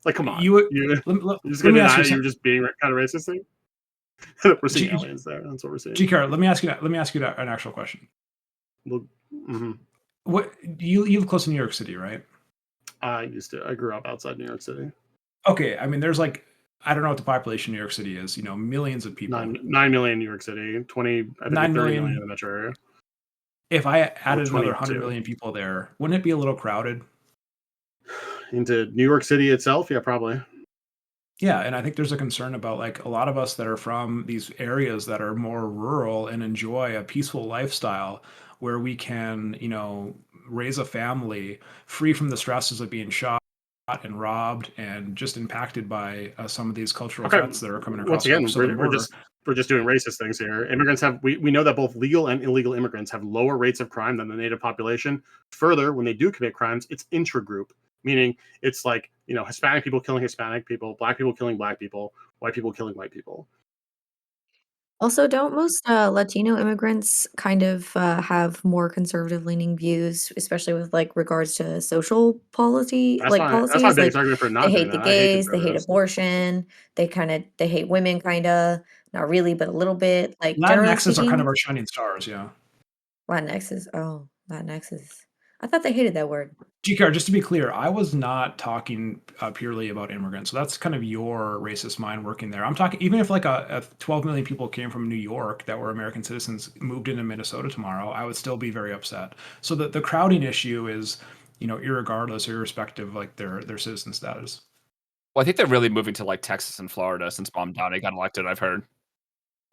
Like, come on. You're just going to deny you're just being kind of racist thing? We're seeing aliens there. That's what we're seeing. GKR, let me ask you an actual question. Well, What you live close to New York City, right? I grew up outside New York City. Okay. I mean, there's like, I don't know what the population of New York City is, millions of people. 9 million in New York City, 9 million in the metro area. If I added another 100 million people there, wouldn't it be a little crowded? Into New York City itself? Yeah, probably. Yeah, and I think there's a concern about like a lot of us that are from these areas that are more rural and enjoy a peaceful lifestyle where we can, raise a family free from the stresses of being shot and robbed and just impacted by some of these cultural threats that are coming across. Once again, we're just doing racist things here. Immigrants have we know that both legal and illegal immigrants have lower rates of crime than the native population. Further, when they do commit crimes, it's intragroup, meaning it's like, Hispanic people killing Hispanic people, black people killing black people, white people killing white people. Also, don't most Latino immigrants kind of have more conservative leaning views, especially with like regards to social policy, That's like my policies? biggest Like argument for they not doing hate the that. I hate gays, they hate conservatives. abortion, they hate women, kind of, not really, but a little bit. Like generally Latinxes are kind of speaking, our shining stars, yeah. Latinx is. I thought they hated that word. GKR, just to be clear, I was not talking purely about immigrants. So that's kind of your racist mind working there. I'm talking, even if like a 12 million people came from New York that were American citizens moved into Minnesota tomorrow, I would still be very upset. So the crowding issue is, irregardless or irrespective of like their citizen status. Well, I think they're really moving to like Texas and Florida since Mom Downey got elected, I've heard.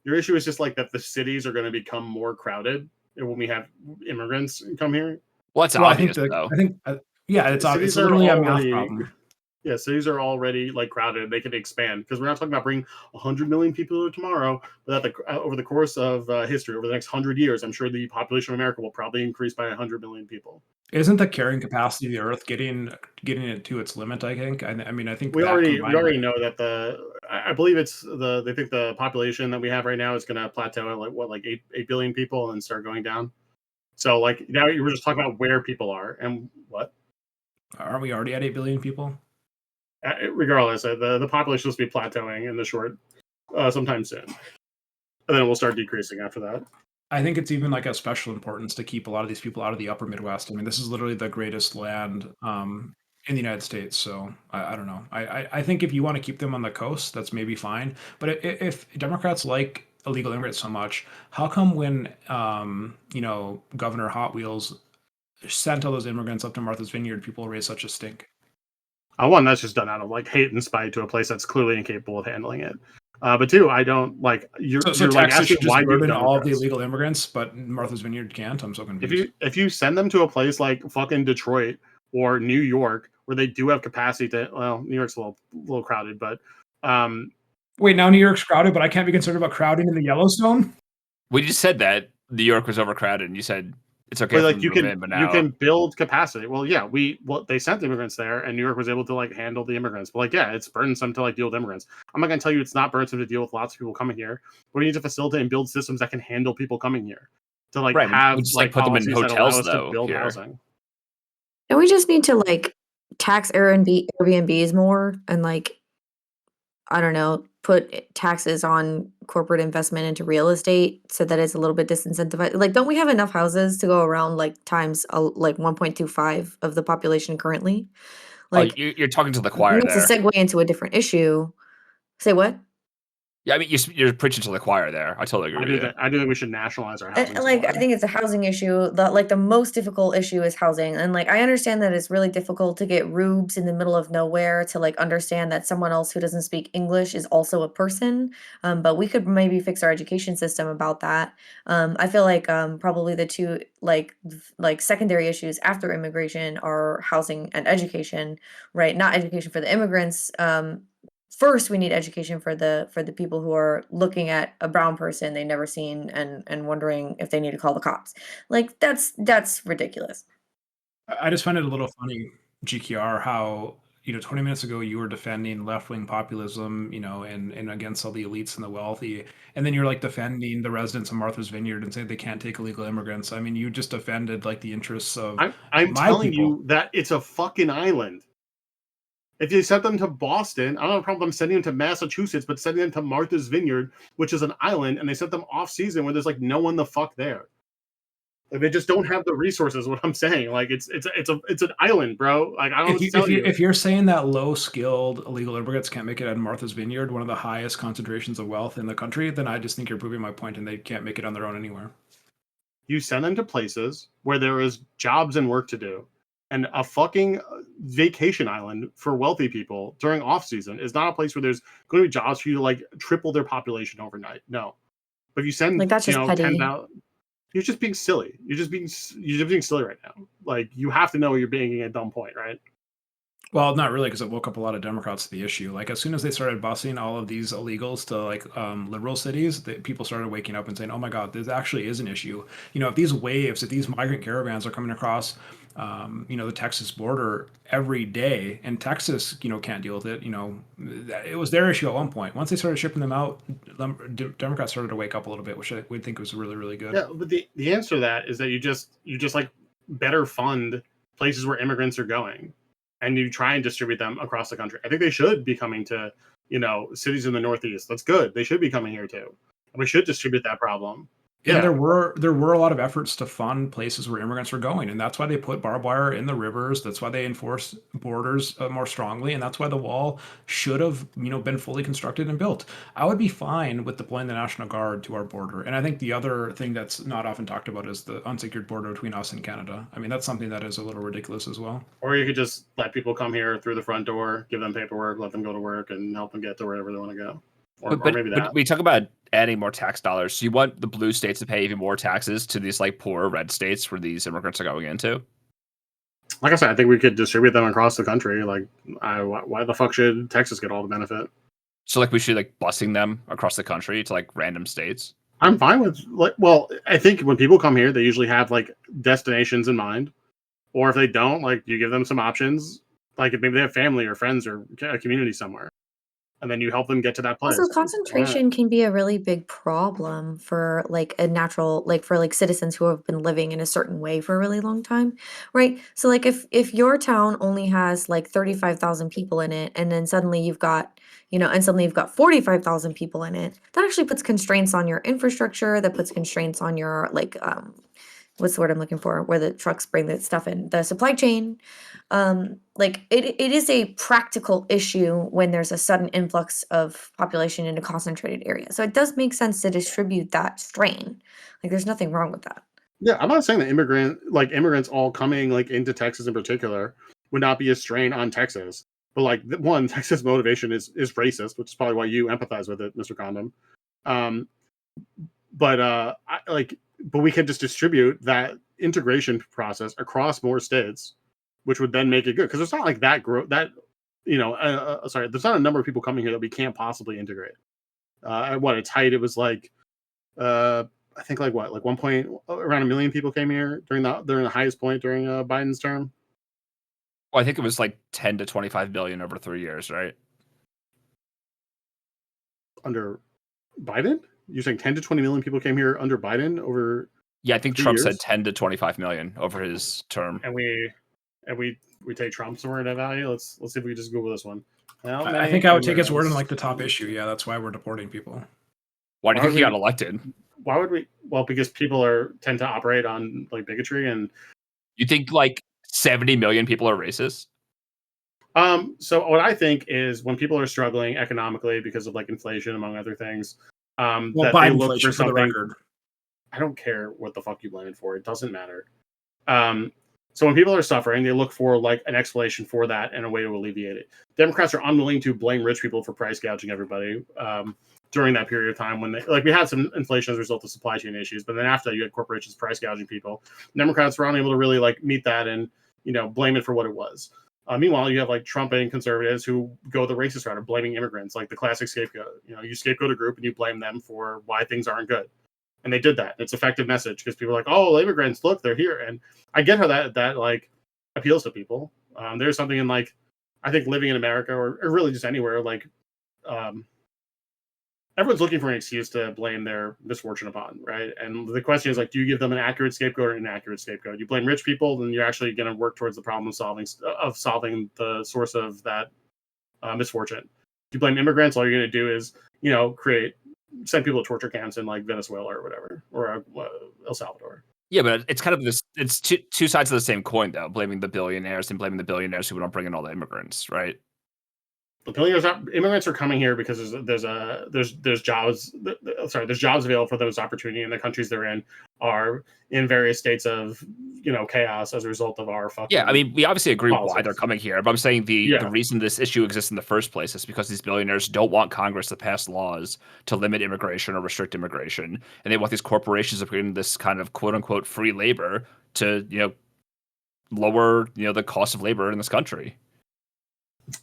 Your issue is just like that the cities are going to become more crowded when we have immigrants come here. Well, it's Well, obvious though. Yeah, it's Cities literally are a math already problem. Yeah, cities are already like crowded. They can expand because we're not talking about bringing 100 million people tomorrow, but over the course of history, over the next 100 years, I'm sure the population of America will probably increase by 100 million people. Isn't the carrying capacity of the Earth getting it to its limit? I think. I mean, I think We that already know that I believe they think the population that we have right now is going to plateau at like 8 billion people and start going down. So like now you were just talking about where people are and what. Aren't we already at 8 billion people? Regardless, the population will be plateauing in the short sometime soon, and then we'll start decreasing after that. I think it's even like a special importance to keep a lot of these people out of the upper Midwest. I mean, this is literally the greatest land in the United States. So I don't know. I think if you want to keep them on the coast, that's maybe fine. But if Democrats like illegal immigrants so much, how come when Governor Hot Wheels sent all those immigrants up to Martha's Vineyard, people raised such a stink? One, that's just done out of like hate and spite to a place that's clearly incapable of handling it. But two, I don't like you're So like Texas asking should just why burden you've all of the Democrats. illegal immigrants, but Martha's Vineyard can't. I'm so confused. If you send them to a place like fucking Detroit or New York, where they do have capacity to, well, New York's a little crowded, but wait, now New York's crowded, but I can't be concerned about crowding in the Yellowstone? We just said that New York was overcrowded, and you said it's okay. like you now can build capacity. Well, yeah, they sent immigrants there, and New York was able to like handle the immigrants. But like, yeah, it's burdensome to like deal with immigrants. I'm not gonna tell you it's not burdensome to deal with lots of people coming here, but we need to facilitate and build systems that can handle people coming here to like have we just like put them in policies that hotels allow us though to build here. housing. And we just need to like tax Airbnbs more and like, I don't know, put taxes on corporate investment into real estate so that it's a little bit disincentivized. Like, don't we have enough houses to go around like times like 1.25 of the population currently? Like, You're talking to the choir not to there. segue into a different issue. Say what? Yeah, I mean, you're preaching to the choir there. I totally agree with you. I do think we should nationalize our housing Like, I supply. think it's a housing issue. The most difficult issue is housing. And like, I understand that it's really difficult to get rubes in the middle of nowhere to like understand that someone else who doesn't speak English is also a person. But we could maybe fix our education system about that. I feel like probably the two like secondary issues after immigration are housing and education, right? Not education for the immigrants. First we need education for the people who are looking at a brown person they've never seen and wondering if they need to call the cops. Like that's ridiculous. I just find it a little funny, GKR, how 20 minutes ago you were defending left-wing populism, and against all the elites and the wealthy, and then you're like defending the residents of Martha's Vineyard and saying they can't take illegal immigrants. I mean, you just defended like the interests of I'm my telling people. you that it's a fucking island. If you sent them to Boston, I don't have a problem sending them to Massachusetts, but sending them to Martha's Vineyard, which is an island, and they sent them off season where there's like no one the fuck there. Like they just don't have the resources. What I'm saying, like it's an island, bro. Like I don't know what to tell you. If you're saying that low-skilled illegal immigrants can't make it at Martha's Vineyard, one of the highest concentrations of wealth in the country, then I just think you're proving my point, and they can't make it on their own anywhere. You send them to places where there is jobs and work to do. And a fucking vacation island for wealthy people during off season is not a place where there's going to be jobs for you to like triple their population overnight. No, but if you send Like that's just petty. 10,000, you're just being silly. You're just being silly right now. Like you have to know you're being at dumb point, right? Well, not really, because it woke up a lot of Democrats to the issue. Like as soon as they started busing all of these illegals to like liberal cities, people started waking up and saying, "Oh my God, this actually is an issue." If these waves, if these migrant caravans are coming across, the Texas border every day, and Texas, can't deal with it. It was their issue at one point. Once they started shipping them out, Democrats started to wake up a little bit, which I would think was really, really good. Yeah, but the answer to that is that you just like better fund places where immigrants are going, and you try and distribute them across the country. I think they should be coming to cities in the Northeast. That's good. They should be coming here too, and we should distribute that problem. And Yeah, there were a lot of efforts to fund places where immigrants were going, and that's why they put barbed wire in the rivers. That's why they enforce borders more strongly, and that's why the wall should have been fully constructed and built. I would be fine with deploying the National Guard to our border, and I think the other thing that's not often talked about is the unsecured border between us and Canada. I mean, that's something that is a little ridiculous as well. or you could just let people come here through the front door, give them paperwork, let them go to work, and help them get to wherever they want to go. Or maybe that. But we talk about adding more tax dollars. So you want the blue states to pay even more taxes to these like poorer red states where these immigrants are going into? Like I said, I think we could distribute them across the country. Like, why the fuck should Texas get all the benefit? So like we should like busing them across the country to like random states. I'm fine with I think when people come here, they usually have like destinations in mind, or if they don't, like you give them some options. Like if maybe they have family or friends or a community somewhere, and then you help them get to that place. Also, concentration can be a really big problem for like a natural, like for like citizens who have been living in a certain way for a really long time, right? So like if your town only has like 35,000 people in it, and then suddenly you've got, and suddenly you've got 45,000 people in it, that actually puts constraints on your infrastructure, that puts constraints on your like what's the word I'm looking for? Where the trucks bring the stuff in, the supply chain. Like it is a practical issue when there's a sudden influx of population in a concentrated area. So it does make sense to distribute that strain. Like there's nothing wrong with that. Yeah, I'm not saying that immigrants all coming like into Texas in particular would not be a strain on Texas. But like one, Texas motivation is racist, which is probably why you empathize with it, Mr. Gohndim. Um, but we can just distribute that integration process across more states, which would then make it good, because it's not like that there's not a number of people coming here that we can't possibly integrate. At its height, it was like I think like around 1 million people came here during the highest point during Biden's term. Well, I think it was like 10 to 25 billion over 3 years, right? Under Biden? You're saying 10 to 20 million people came here under Biden over? Yeah, I think 2 Trump years? said 10 to 25 million over his term. And we take Trump's word at value. Let's see if we just Google this one. I think I would take his word on like the top issue. Yeah, that's why we're deporting people. Why do you think he got elected? Why would we? Well, because people tend to operate on like bigotry, and you think like 70 million people are racist? So what I think is when people are struggling economically because of like inflation, among other things, Well, that Biden they look inflation, for for the something. record. I don't care what the fuck you blame it for. It doesn't matter. So when people are suffering, they look for like an explanation for that and a way to alleviate it. Democrats are unwilling to blame rich people for price gouging everybody during that period of time when we had some inflation as a result of supply chain issues, but then after that you had corporations price gouging people. Democrats were unable to really like meet that and blame it for what it was. Meanwhile, you have like Trump and conservatives who go the racist route of blaming immigrants, like the classic scapegoat. You scapegoat a group and you blame them for why things aren't good. And they did that. It's effective message because people are like, oh, immigrants, look, they're here. And I get how that like appeals to people. There's something in like, I think living in America or really just anywhere, like everyone's looking for an excuse to blame their misfortune upon, right? And the question is like, do you give them an accurate scapegoat or an inaccurate scapegoat? You blame rich people, then you're actually going to work towards the problem of solving the source of that misfortune. If you blame immigrants, all you're going to do is, send people to torture camps in like Venezuela or whatever, or El Salvador. Yeah, but it's kind of this. It's two sides of the same coin, though. Blaming the billionaires and blaming the billionaires who don't bring in all the immigrants, right? The immigrants are coming here because there's jobs. There's jobs available for those opportunity, and the countries they're in are in various states of chaos as a result of our fucking. Yeah, I mean, we obviously agree policies. why they're coming here, but I'm saying the reason this issue exists in the first place is because these billionaires don't want Congress to pass laws to limit immigration or restrict immigration, and they want these corporations to bring in this kind of quote unquote free labor to lower the cost of labor in this country.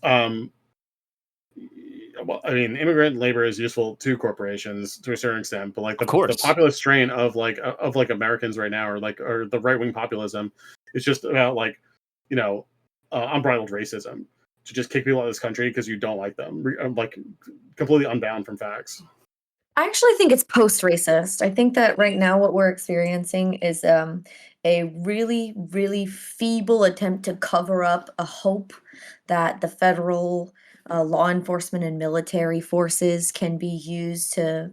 Well, I mean, immigrant labor is useful to corporations to a certain extent, but like Of the course. populist strain of Americans right now, or the right wing populism, is just about unbridled racism to just kick people out of this country because you don't like them, like completely unbound from facts. I actually think it's post-racist. I think that right now what we're experiencing is a really, really feeble attempt to cover up a hope that the federal law enforcement and military forces can be used to,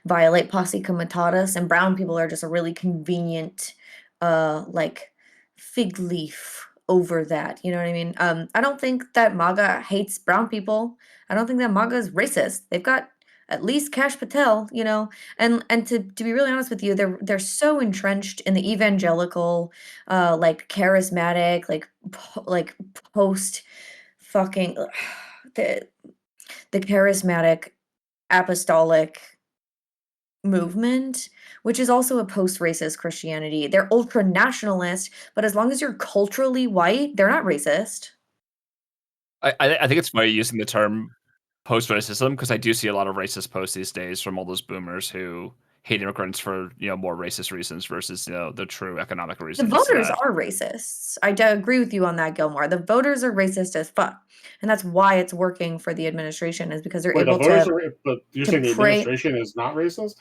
violate posse comitatus, and brown people are just a really convenient, like, fig leaf over that. You know what I mean? I don't think that MAGA hates brown people. I don't think that MAGA is racist. They've got at least Kash Patel, and to be really honest with you, they're so entrenched in the evangelical, like charismatic, like post fucking the the charismatic apostolic movement, which is also a post-racist Christianity. They're ultra nationalist, but as long as you're culturally white, they're not racist. I think it's funny using the term post-racism because I do see a lot of racist posts these days from all those boomers who hate immigrants for more racist reasons versus the true economic The reasons. voters are racists. I do agree with you on that, Gilmore. The voters are racist as fuck, and that's why it's working for the administration is because they're Wait, the able voters to are, but you're to saying the prey. administration is not racist?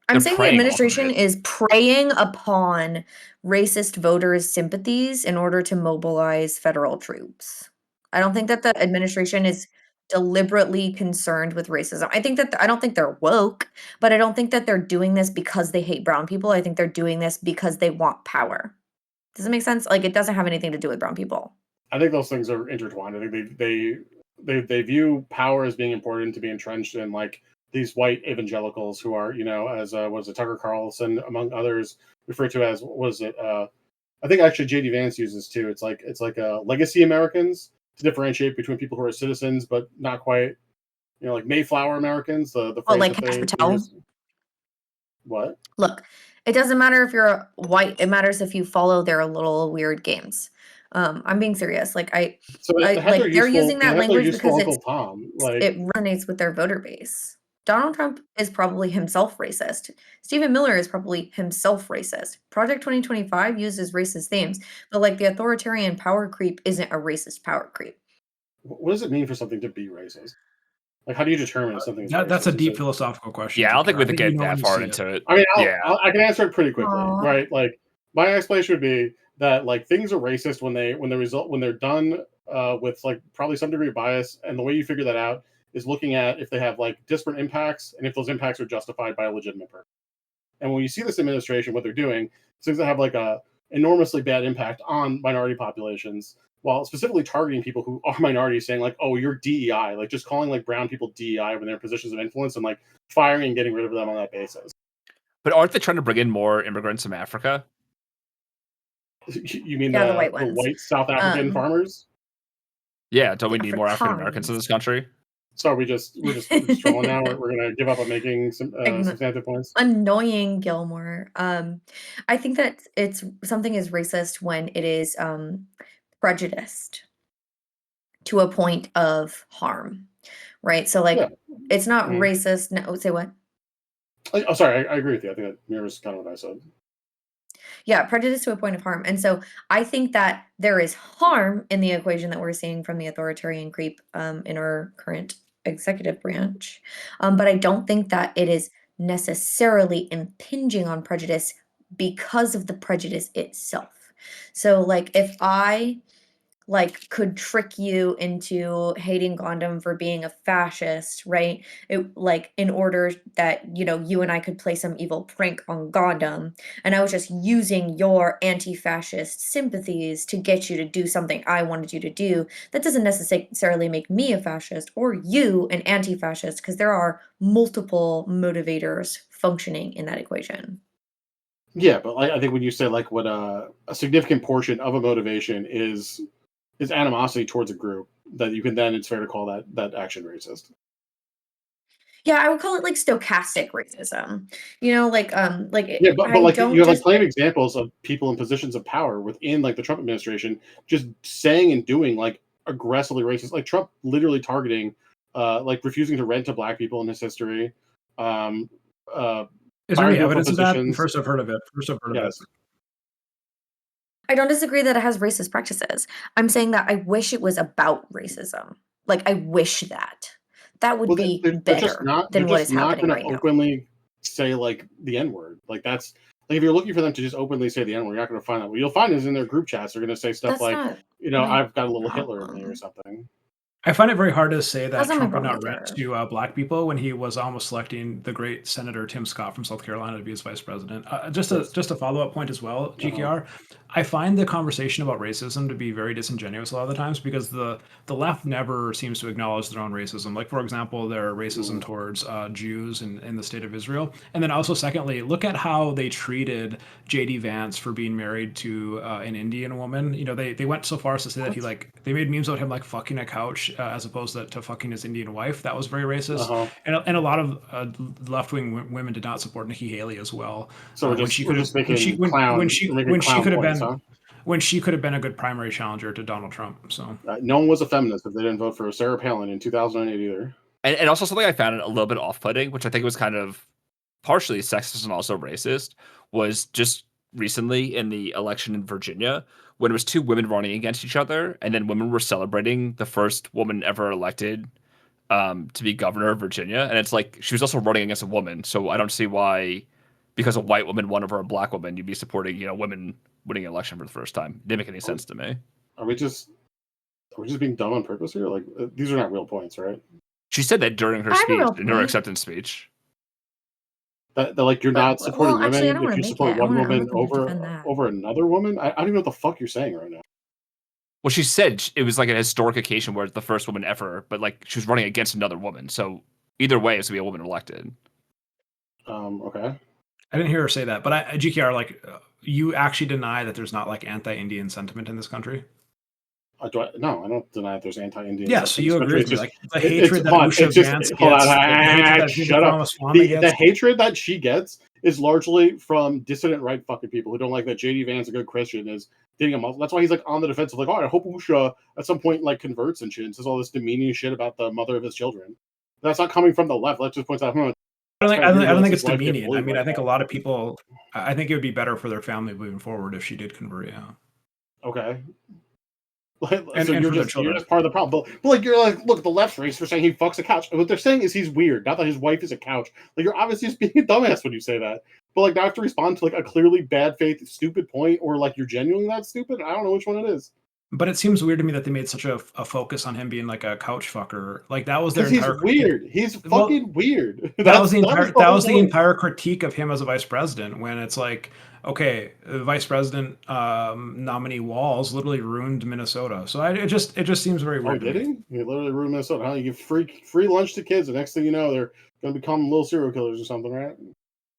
I'm They're saying the preying off of administration it. is preying upon racist voters' sympathies in order to mobilize federal troops. I don't think that the administration is deliberately concerned with racism. I don't think they're woke, but I don't think that they're doing this because they hate brown people. I think they're doing this because they want power. Does it make sense? Like, it doesn't have anything to do with brown people. I think those things are intertwined. I think they view power as being important to be entrenched in like these white evangelicals who are, as was it Tucker Carlson among others referred to as I think actually JD Vance uses too. It's like legacy Americans to differentiate between people who are citizens but not quite, like Mayflower Americans. The Well, phrase like that Kash they Patel. use. What? Look, it doesn't matter if you're white. It matters if you follow their little weird games. I'm being serious. Like So they have their they're using they that have their language useful because Uncle Tom. Like it resonates with their voter base. Donald Trump is probably himself racist. Stephen Miller is probably himself racist. Project 2025 uses racist themes, but like the authoritarian power creep isn't a racist power creep. what does it mean for something to be racist? Like, how do you determine if something is racist? That's a Is deep it- philosophical question. Yeah, I don't think GKR. we I could think get that when you far see it. into it. I mean, Yeah. I can answer it pretty quickly, Aw. right? Like, my explanation would be that like things are racist when they're done with like probably some degree of bias, and the way you figure that out is looking at if they have like disparate impacts and if those impacts are justified by a legitimate purpose. And when you see this administration, what they're doing, things that have like a enormously bad impact on minority populations, while specifically targeting people who are minorities, saying like, "Oh, you're DEI," like just calling like brown people DEI when they're in positions of influence, and like firing and getting rid of them on that basis. But aren't they trying to bring in more immigrants from Africa? You mean Yeah, the white the ones. white South African farmers? Yeah, don't we The need more African Americans in Afrikaans. this country? So we're just trolling now. We're gonna give up on making some substantive points. Annoying Gilmore. I think that it's something is racist when it is prejudiced to a point of harm, right? So like Yeah. it's not Mhm. racist. No, say what? Oh, sorry, I agree with you. I think that mirrors kind of what I said. Yeah, prejudice to a point of harm. And so I think that there is harm in the equation that we're seeing from the authoritarian creep in our current executive branch. But I don't think that it is necessarily impinging on prejudice because of the prejudice itself. So like if I like could trick you into hating Gohndim for being a fascist, right? It like in order that you and I could play some evil prank on Gohndim, and I was just using your anti-fascist sympathies to get you to do something I wanted you to do. That doesn't necessarily make me a fascist or you an anti-fascist because there are multiple motivators functioning in that equation. Yeah, but like, I think when you say like what a significant portion of a motivation is animosity towards a group, that you can then it's fair to call that action racist. Yeah, I would call it like stochastic racism. Yeah, but I like you don't have like just plenty of examples of people in positions of power within like the Trump administration just saying and doing like aggressively racist. Like Trump literally targeting, like refusing to rent to black people in his history. Is there any Firing people from evidence of that? positions. First I've heard of it. Yes. I don't disagree that it has racist practices. I'm saying that I wish it was about racism. Like, I wish that. That would Well, be they're just better not. than They're what just is not happening going to right now. openly say like the N word. Like that's like if you're looking for them to just openly say the N word, you're not going to find that. What you'll find is in their group chats, they're going to say stuff That's like, not I've my got a little Hitler in me or problem. something. I find it very hard to say that That's not my Trump would problem not rent either. to black people when he was almost selecting the great Senator Tim Scott from South Carolina to be his vice president. Yes. Just a follow up point as well, GKR. I find the conversation about racism to be very disingenuous a lot of the times because the left never seems to acknowledge their own racism. Like for example, their racism towards Jews in the state of Israel, and then also secondly, look at how they treated JD Vance for being married to an Indian woman. They went so far as to say that they made memes about him like fucking a couch as opposed to fucking his Indian wife. That was very racist. And a lot of left wing women did not support Nikki Haley as well. So we're just making When she could have points, been huh? when she could have been a good primary challenger to Donald Trump. So No one was a feminist if they didn't vote for Sarah Palin in 2008 either. And also something I found a little bit off-putting, which I think was kind of partially sexist and also racist, was just recently in the election in Virginia when it was two women running against each other, and then women were celebrating the first woman ever elected to be governor of Virginia, and it's like she was also running against a woman, so I don't see why, because a white woman won over a black woman, you'd be supporting women winning an election for the first time. It didn't make any sense to me. Are we just being dumb on purpose here? Like these are not real points, right? She said that during her I have a speech, real in her point. acceptance speech. That like you're not supporting Well, actually, I women don't if wanna you make support it. one I'm woman not gonna defend that. over another woman. I don't even know what the fuck you're saying right now. Well, she said it was like a historic occasion where it's the first woman ever, but like she was running against another woman. So either way, it's gonna be a woman elected. Okay. I didn't hear her say that, but GKR, like, you actually deny that there's not like anti-Indian sentiment in this country? No, I don't deny that there's anti-Indian Yeah, stuff so in this you country. agree It's with me, just like the hatred that hold on, Usha it's just Vance hold gets, on. the hatred that Shut Vivek up. Ramaswamy The gets. hatred that she gets is largely from dissident right fucking people who don't like that JD Vance, a good Christian, is dating a Muslim. That's why he's like on the defensive, like, oh, I hope Usha at some point like converts and shit and says all this demeaning shit about the mother of his children. That's not coming from the left. Left just points out, I don't think it's his wife get demeaning. I bullied mean, like I think that. a lot of people. I think it would be better for their family moving forward if she did convert. Yeah. Okay. And So for you're their just children. part of the problem. But like you're like, look, the left's race for saying he fucks a couch. What they're saying is he's weird, not that his wife is a couch. Like you're obviously just being a dumbass when you say that. But like now I have to respond to like a clearly bad faith, stupid point, or like you're genuinely that stupid. I don't know which one it is. But it seems weird to me that they made such a focus on him being like a couch fucker. Like that was their Because he's entire critique. weird. He's Well, fucking weird. that was the whole point. entire critique of him as a vice president. When it's like, okay, the vice president nominee Walz literally ruined Minnesota. So it just seems very Oh, weird to did me. he? He literally ruined Minnesota. Huh? You give free lunch to kids, and next thing you know, they're gonna become little serial killers or something, right?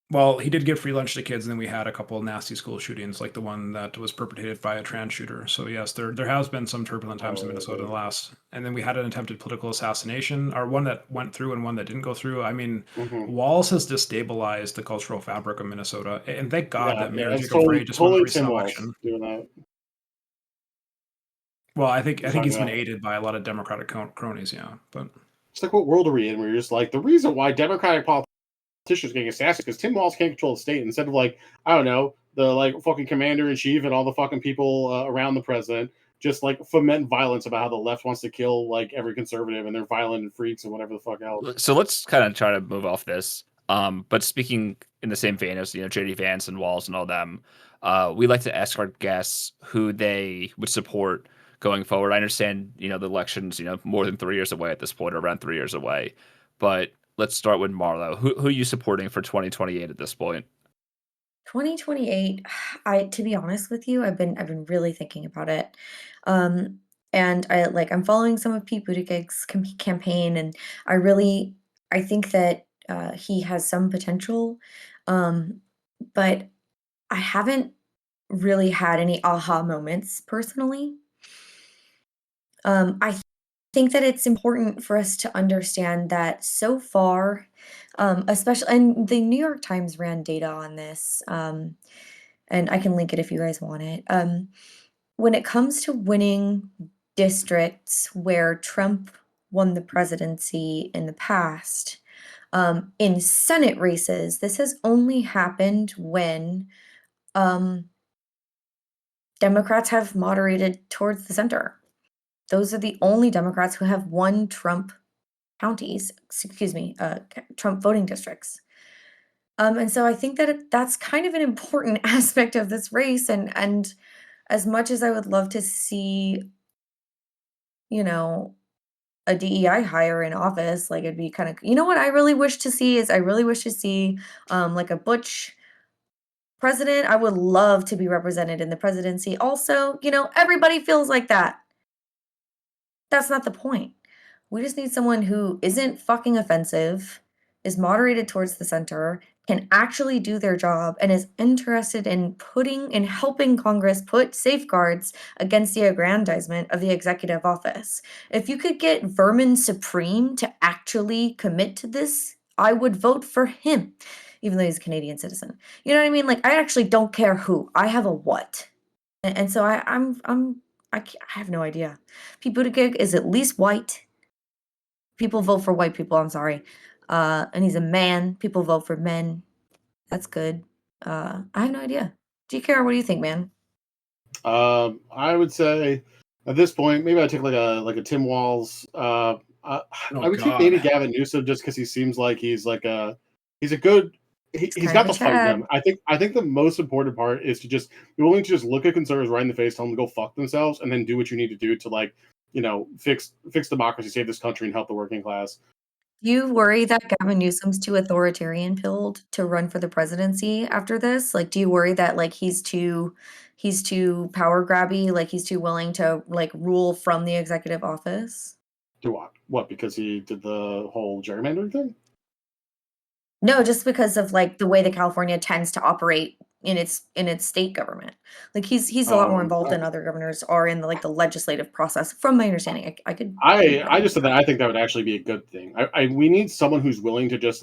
Well, he did give free lunch to kids, and then we had a couple of nasty school shootings, like the one that was perpetrated by a trans shooter. So yes, there has been some turbulent times in Minnesota in the last. And then we had an attempted political assassination, or one that went through and one that didn't go through. I mean, Walz has destabilized the cultural fabric of Minnesota, and thank God that Mayor Jacob Frey just won the recent Tim Walz election. doing that. Well, I think he's been about. aided by a lot of Democratic cronies, yeah. But It's like, what world are we in? Where you're just like, the reason why Democratic politicians getting assassinated because Tim Walz can't control the state. Instead of like, I don't know, the like fucking commander in chief and all the fucking people around the president just like foment violence about how the left wants to kill like every conservative and they're violent and freaks and whatever the fuck else. So let's kind of try to move off this. But speaking in the same vein as JD Vance and Walz and all them, we like to ask our guests who they would support going forward. I understand the elections more than 3 years away at this point, or around 3 years away. But let's start with Marlow. Who are you supporting for 2028 at this point? 2028, to be honest with you, I've been really thinking about it. Um, and I'm following some of Pete Buttigieg's campaign, and I think that he has some potential. Um, but I haven't really had any aha moments personally. I think that it's important for us to understand that so far, especially, and the New York Times ran data on this, and I can link it if you guys want it. When it comes to winning districts where Trump won the presidency in the past, in Senate races, this has only happened when Democrats have moderated towards the center. Those are the only Democrats who have won Trump counties, Trump voting districts. And so I think that that's kind of an important aspect of this race. And as much as I would love to see, you know, a DEI hire in office, like it'd be kind of, what I really wish to see is I really wish to see like a butch president. I would love to be represented in the presidency. Also, everybody feels like that. That's not the point. We just need someone who isn't fucking offensive, is moderated towards the center, can actually do their job, and is interested in helping Congress put safeguards against the aggrandizement of the executive office. If you could get Vermin Supreme to actually commit to this, I would vote for him, even though he's a Canadian citizen. You know what I mean? Like, I actually don't care who. I have a what. And so I have no idea. Pete Buttigieg is at least white. People vote for white people, I'm sorry. And he's a man. People vote for men. That's good. I have no idea. GKR, what do you think, man? I would say at this point, maybe I'd take like a Tim Walz. I would take maybe Gavin Newsom just because he seems like he's a good. He's got the fight in him. I think the most important part is to just be willing to just look at conservatives right in the face, tell them to go fuck themselves, and then do what you need to do to fix democracy, save this country, and help the working class. Do you worry that Gavin Newsom's too authoritarian pilled to run for the presidency after this? Like, do you worry that he's too power grabby, like he's too willing to rule from the executive office? Do what? What? Because he did the whole gerrymandering thing? No, just because of the way that California tends to operate in its state government. Like he's a lot more involved than other governors are in the legislative process, from my understanding. I just said that I think that would actually be a good thing. We need someone who's willing to just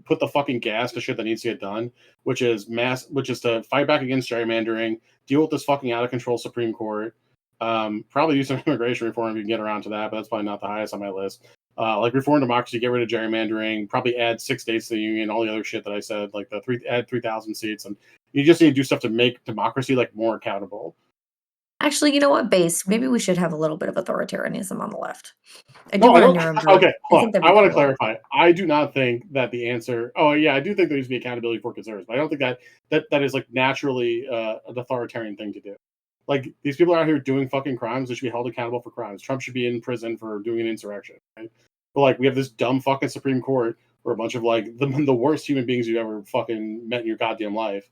put the fucking gas to shit that needs to get done, which is to fight back against gerrymandering, deal with this fucking out of control Supreme Court, probably do some immigration reform if you can get around to that, but that's probably not the highest on my list. Reform democracy, get rid of gerrymandering, probably add 6 states to the union, all the other shit that I said, add 3,000 seats, and you just need to do stuff to make democracy more accountable. Actually, you know what, Base? Maybe we should have a little bit of authoritarianism on the left. Okay, hold on. I want to clarify. I do not think that the answer. Oh yeah, I do think there needs to be accountability for conservatives, but I don't think that is naturally an authoritarian thing to do. These people are out here doing fucking crimes. They should be held accountable for crimes. Trump should be in prison for doing an insurrection. Right? But we have this dumb fucking Supreme Court where a bunch of the worst human beings you've ever fucking met in your goddamn life,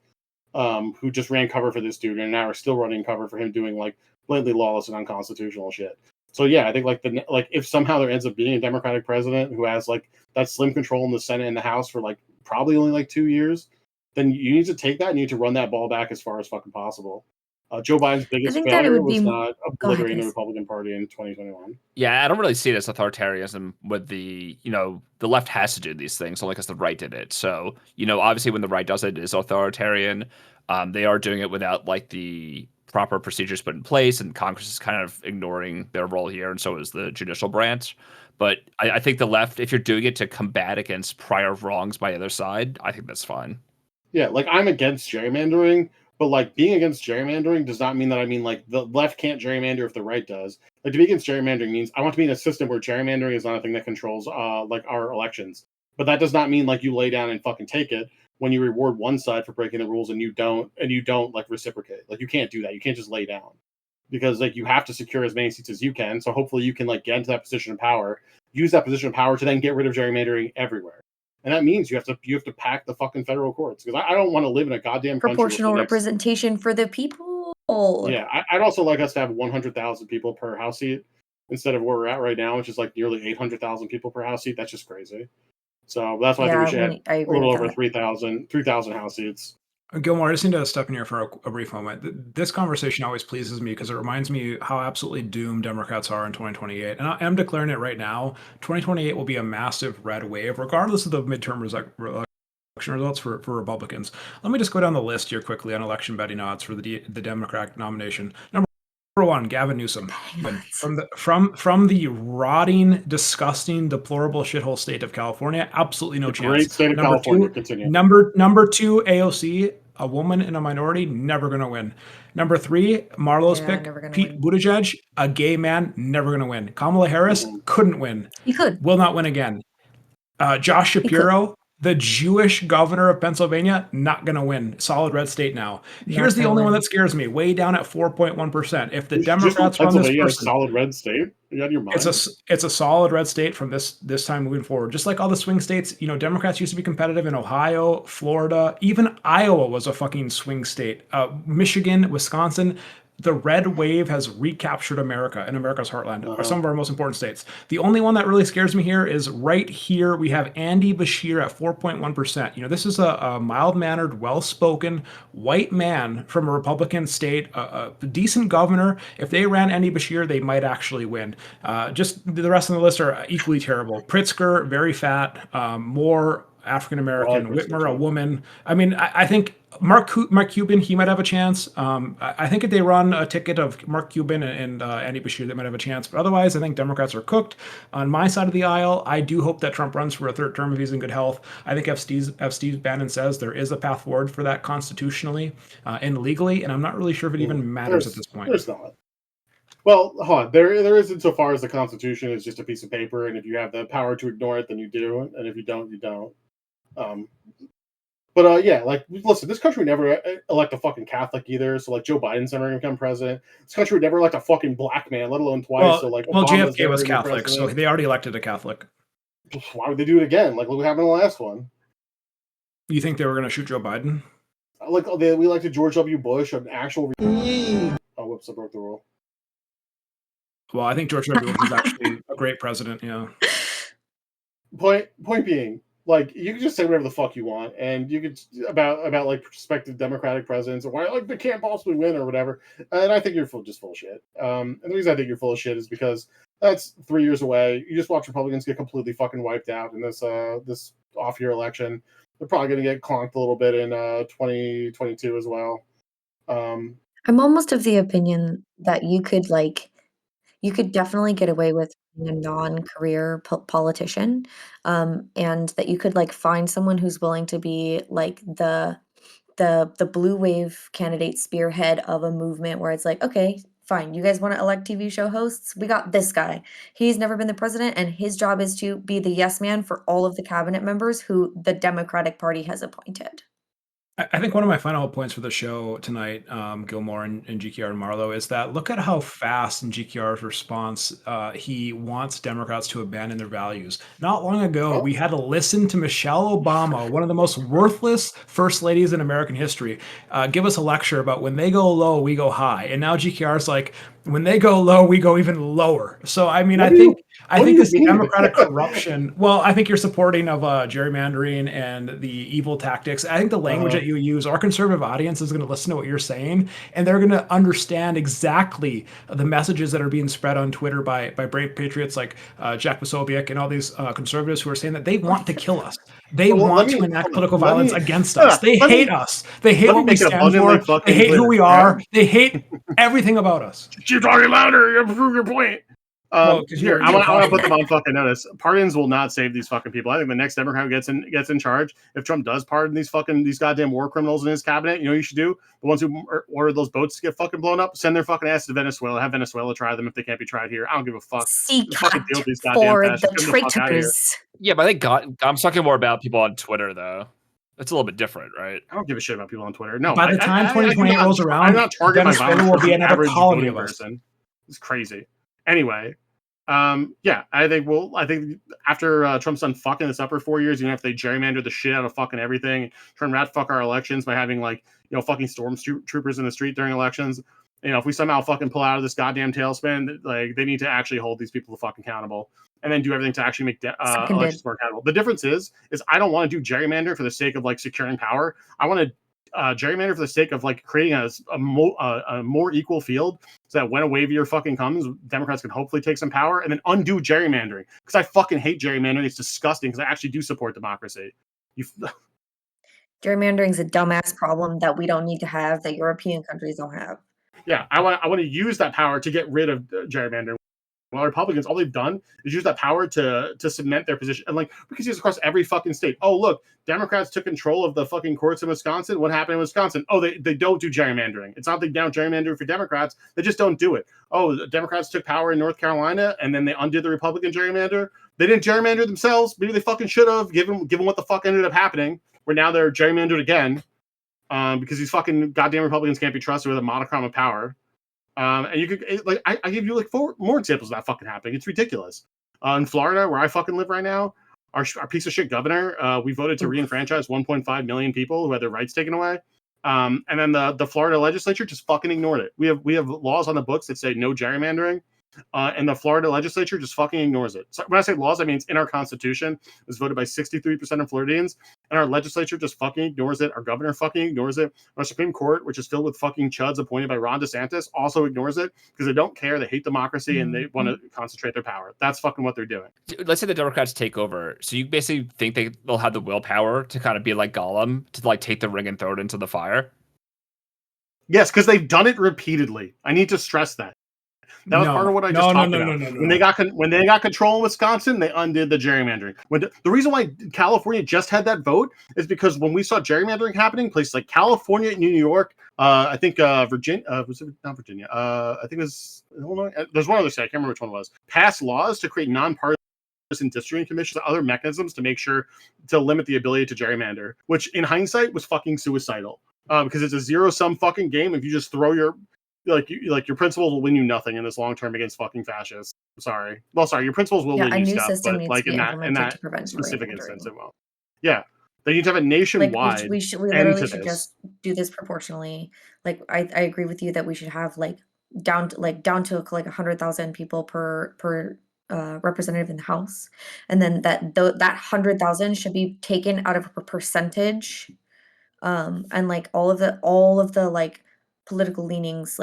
who just ran cover for this dude and now are still running cover for him doing blatantly lawless and unconstitutional shit. So yeah, I think if somehow there ends up being a Democratic president who has that slim control in the Senate and the House for probably only 2 years, then you need to take that and you need to run that ball back as far as fucking possible. Joe Biden's biggest failure was not obliterating the Republican Party in 2021. Yeah, I don't really see it as authoritarianism with the left has to do these things only because the right did it. So, obviously when the right does it is authoritarian. They are doing it without the proper procedures put in place, and Congress is kind of ignoring their role here, and so is the judicial branch. But I think the left, if you're doing it to combat against prior wrongs by the other side, I think that's fine. Yeah, I'm against gerrymandering, but being against gerrymandering does not mean that the left can't gerrymander if the right does. To be against gerrymandering means I want to be in a system where gerrymandering is not a thing that controls our elections. But that does not mean you lay down and fucking take it when you reward one side for breaking the rules and you don't reciprocate. You can't do that. You can't just lay down, because you have to secure as many seats as you can. So hopefully you can get into that position of power, use that position of power to then get rid of gerrymandering everywhere. And that means you have to pack the fucking federal courts, because I don't want to live in a goddamn proportional representation for the people. Yeah, I'd also like us to have 100,000 people per House seat instead of where we're at right now, which is nearly 800,000 people per House seat. That's just crazy. So that's why I think we should have a little over 3,000 House seats. Gilmore, I just need to step in here for a brief moment. This conversation always pleases me because it reminds me how absolutely doomed Democrats are in 2028. And I'm declaring it right now. 2028 will be a massive red wave, regardless of the midterm election results for Republicans. Let me just go down the list here quickly on election betting odds for the Democratic nomination. Number Number one, Gavin Newsom. From the rotting, disgusting, deplorable shithole state of California, absolutely no The chance. great state of Number California. two, Continue. number two, AOC, a woman in a minority, never gonna win. Number three, Marlow's Yeah, pick, never gonna Pete win. Buttigieg, a gay man, never gonna win. Kamala Harris couldn't win, He could. will not win again. Josh He could. Shapiro, the Jewish governor of Pennsylvania, not going to win. Solid red state now. Here's Not the gonna only one win. that scares me, way down at 4.1%. If the Just when Democrats run this Pennsylvania a person, solid red state? Are you out of your mind? it's a solid red state from this time moving forward. Just like all the swing states, you know, Democrats used to be competitive in Ohio, Florida, even Iowa was a fucking swing state. Michigan, Wisconsin. The red wave has recaptured America and America's heartland, are some of our most important states. The only one that really scares me here is right here. We have Andy Bashir at 4.1%. You know, this is a mild-mannered, well-spoken white man from a Republican state, a decent governor. If they ran Andy Bashir, they might actually win. Just the rest of the list are equally terrible. Pritzker, very fat, more African American. Whitmer, a woman. I mean, I think Mark Cuban, he might have a chance. I think if they run a ticket of Mark Cuban and Andy Bashir, they might have a chance. But otherwise, I think Democrats are cooked. On my side of the aisle, I do hope that Trump runs for a third term if he's in good health. I think if Steve Bannon says there is a path forward for that constitutionally and legally, and I'm not really sure if it even matters at this point. There's not. Well, hold on. There is insofar as the Constitution is just a piece of paper, and if you have the power to ignore it, then you do, and if you don't, you don't. Yeah, like, listen, this country would never elect a fucking Catholic either. So, like, Joe Biden's never going to become president. This country would never elect a fucking black man, let alone twice. Well, JFK was Catholic, so they already elected a Catholic. Why would they do it again? Like, look what happened in the last one. You think they were going to shoot Joe Biden? Like, we elected George W. Bush, an actual. Oh, whoops! I broke the rule. Well, I think George W. Bush is actually a great president. Yeah. Point being, like, you can just say whatever the fuck you want, and you could about like prospective Democratic presidents or why like they can't possibly win or whatever. And I think you're full of shit. And the reason I think you're full of shit is because that's 3 years away. You just watch Republicans get completely fucking wiped out in this off year election. They're probably going to get conked a little bit in 2022 as well. I'm almost of the opinion that you could definitely get away with being a non-career politician, and that you could like find someone who's willing to be like the blue wave candidate spearhead of a movement where it's like, okay, fine, you guys want to elect TV show hosts? We got this guy. He's never been the president, and his job is to be the yes man for all of the cabinet members who the Democratic Party has appointed. I think one of my final points for the show tonight, Gilmore and GKR and Marlow, is that look at how fast in GKR's response he wants Democrats to abandon their values. Not long ago, we had to listen to Michelle Obama, one of the most worthless first ladies in American history, give us a lecture about when they go low, we go high. And now GKR's like, when they go low, we go even lower. So, I mean, I think this Democratic corruption, well, I think you're supporting of gerrymandering and the evil tactics. I think the language that you use, our conservative audience is going to listen to what you're saying, and they're going to understand exactly the messages that are being spread on Twitter by brave patriots like Jack Posobiec and all these conservatives who are saying that they want to kill us. They want to enact political violence against us. They hate us. They hate what we stand for. They hate who we are. They hate everything about us. Keep talking louder. You have to prove your point. Here, I want to put them on fucking notice. Pardons will not save these fucking people. I think the next Democrat gets in charge, if Trump does pardon these goddamn war criminals in his cabinet, you know what you should do? The ones who ordered those boats to get fucking blown up, send their fucking ass to Venezuela. Have Venezuela try them if they can't be tried here. I don't give a fuck. Fucking deal with these goddamn for the traitors. Yeah, but I think I'm talking more about people on Twitter though. That's a little bit different, right? I don't give a shit about people on Twitter. No. By the time 2020 rolls around, I'm not targeting Venezuela will be another colony of us. It's crazy. Anyway. I think after Trump's done fucking this up for 4 years, even if they gerrymander the shit out of fucking everything, try and rat fuck our elections by having fucking stormtroopers in the street during elections. If we somehow fucking pull out of this goddamn tailspin, like they need to actually hold these people fucking accountable and then do everything to actually make elections more accountable. The difference is I don't want to do gerrymander for the sake of like securing power. I want to gerrymander for the sake of like creating a more equal field so that when a wave year fucking comes, Democrats can hopefully take some power and then undo gerrymandering. Because I fucking hate gerrymandering. It's disgusting because I actually do support democracy. Gerrymandering is a dumbass problem that we don't need to have, that European countries don't have. Yeah, I want to use that power to get rid of gerrymandering. Well, Republicans, all they've done is use that power to cement their position. And like, we can see this across every fucking state. Oh, look, Democrats took control of the fucking courts in Wisconsin. What happened in Wisconsin? Oh, they don't do gerrymandering. It's not they don't gerrymander for Democrats. They just don't do it. Oh, the Democrats took power in North Carolina and then they undid the Republican gerrymander. They didn't gerrymander themselves. Maybe they fucking should have, given what the fuck ended up happening, where now they're gerrymandered again because these fucking goddamn Republicans can't be trusted with a modicum of power. And you could like I give you like four more examples of that fucking happening. It's ridiculous. In Florida, where I fucking live right now, our piece of shit governor, we voted to re-enfranchise 1.5 million people who had their rights taken away. And then the Florida legislature just fucking ignored it. We have laws on the books that say no gerrymandering. And the Florida legislature just fucking ignores it. So when I say laws, I mean it's in our constitution. It was voted by 63% of Floridians, and our legislature just fucking ignores it. Our governor fucking ignores it. Our Supreme Court, which is filled with fucking chuds appointed by Ron DeSantis, also ignores it because they don't care. They hate democracy and they want to concentrate their power. That's fucking what they're doing. Let's say the Democrats take over. So you basically think they'll have the willpower to kind of be like Gollum, to like take the ring and throw it into the fire? Yes, because they've done it repeatedly. I need to stress that. That was part of what I just talked about. When they got control in Wisconsin, they undid the gerrymandering. The reason why California just had that vote is because when we saw gerrymandering happening, places like California, New York, I think Virginia, was it not Virginia? I think it was Illinois. There's one other state, I can't remember which one it was. Passed laws to create nonpartisan districting commissions and other mechanisms to make sure to limit the ability to gerrymander, which in hindsight was fucking suicidal. Because it's a zero-sum fucking game if you just throw your your principles will win you nothing in this long term against fucking fascists. Sorry. Well, sorry, your principles will win you stuff, but like in that specific instance, it won't. Yeah. They need to have a nationwide. We literally should just do this proportionally. Like I agree with you that we should have down to like 100,000 people per representative in the House, and then that 100,000 should be taken out of a percentage, and like all of the like political leanings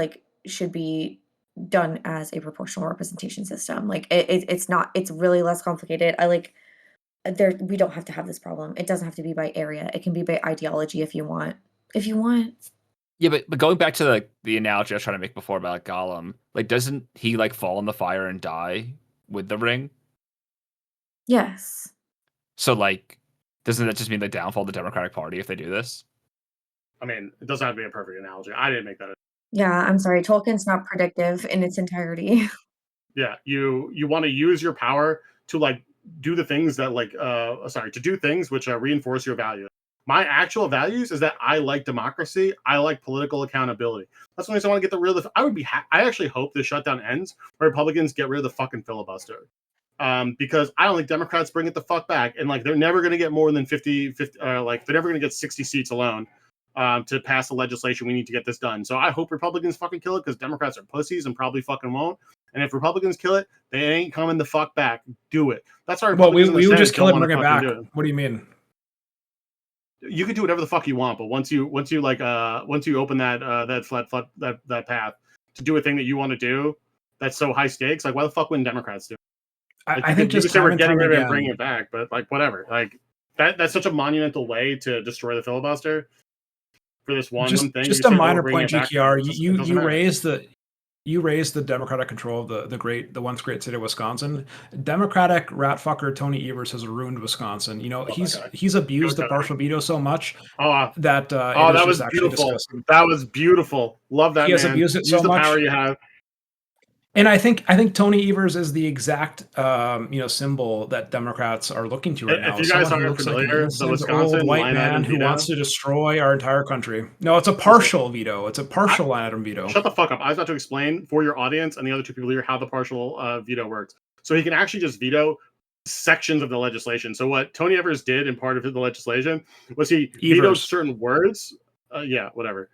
should be done as a proportional representation system. Like it's really less complicated. We don't have to have this problem. It doesn't have to be by area. It can be by ideology if you want. Yeah, but going back to the analogy I was trying to make before about Gollum, doesn't he fall in the fire and die with the ring? Yes. So doesn't that just mean the downfall of the Democratic Party if they do this? I mean, it doesn't have to be a perfect analogy. I didn't make that. Yeah, I'm sorry. Tolkien's not predictive in its entirety. Yeah, you want to use your power to do the things that to do things which reinforce your values. My actual values is that I like democracy. I like political accountability. That's why I want to get rid of I would be. I actually hope the shutdown ends where Republicans get rid of the fucking filibuster. Because I don't think Democrats bring it the fuck back, and they're never going to get more than 50 they're never going to get 60 seats alone. To pass the legislation, we need to get this done. So I hope Republicans fucking kill it because Democrats are pussies and probably fucking won't. And if Republicans kill it, they ain't coming the fuck back. Do it. That's why. Well, we would just kill it and bring it back. What do you mean? You can do whatever the fuck you want, but once you open that path to do a thing that you want to do, that's so high stakes. Why the fuck wouldn't Democrats do it? I think just we're getting rid of it and bringing it back, but whatever. That's such a monumental way to destroy the filibuster. For this one thing, just a minor point, GKR. You raised the Democratic control of the once great state of Wisconsin. Democratic rat fucker Tony Evers has ruined Wisconsin. He's abused the partial veto so much that that was beautiful. That was beautiful. Love that. He has abused it so much. Use the power you have. And I think Tony Evers is the exact symbol that Democrats are looking to right now. If you guys aren't familiar, the Wisconsin old white man who wants to destroy our entire country. No, it's a partial veto. It's a partial line item veto. Shut the fuck up. I was about to explain for your audience and the other two people here how the partial veto works. So he can actually just veto sections of the legislation. So what Tony Evers did in part of the legislation was he vetoed certain words. Whatever.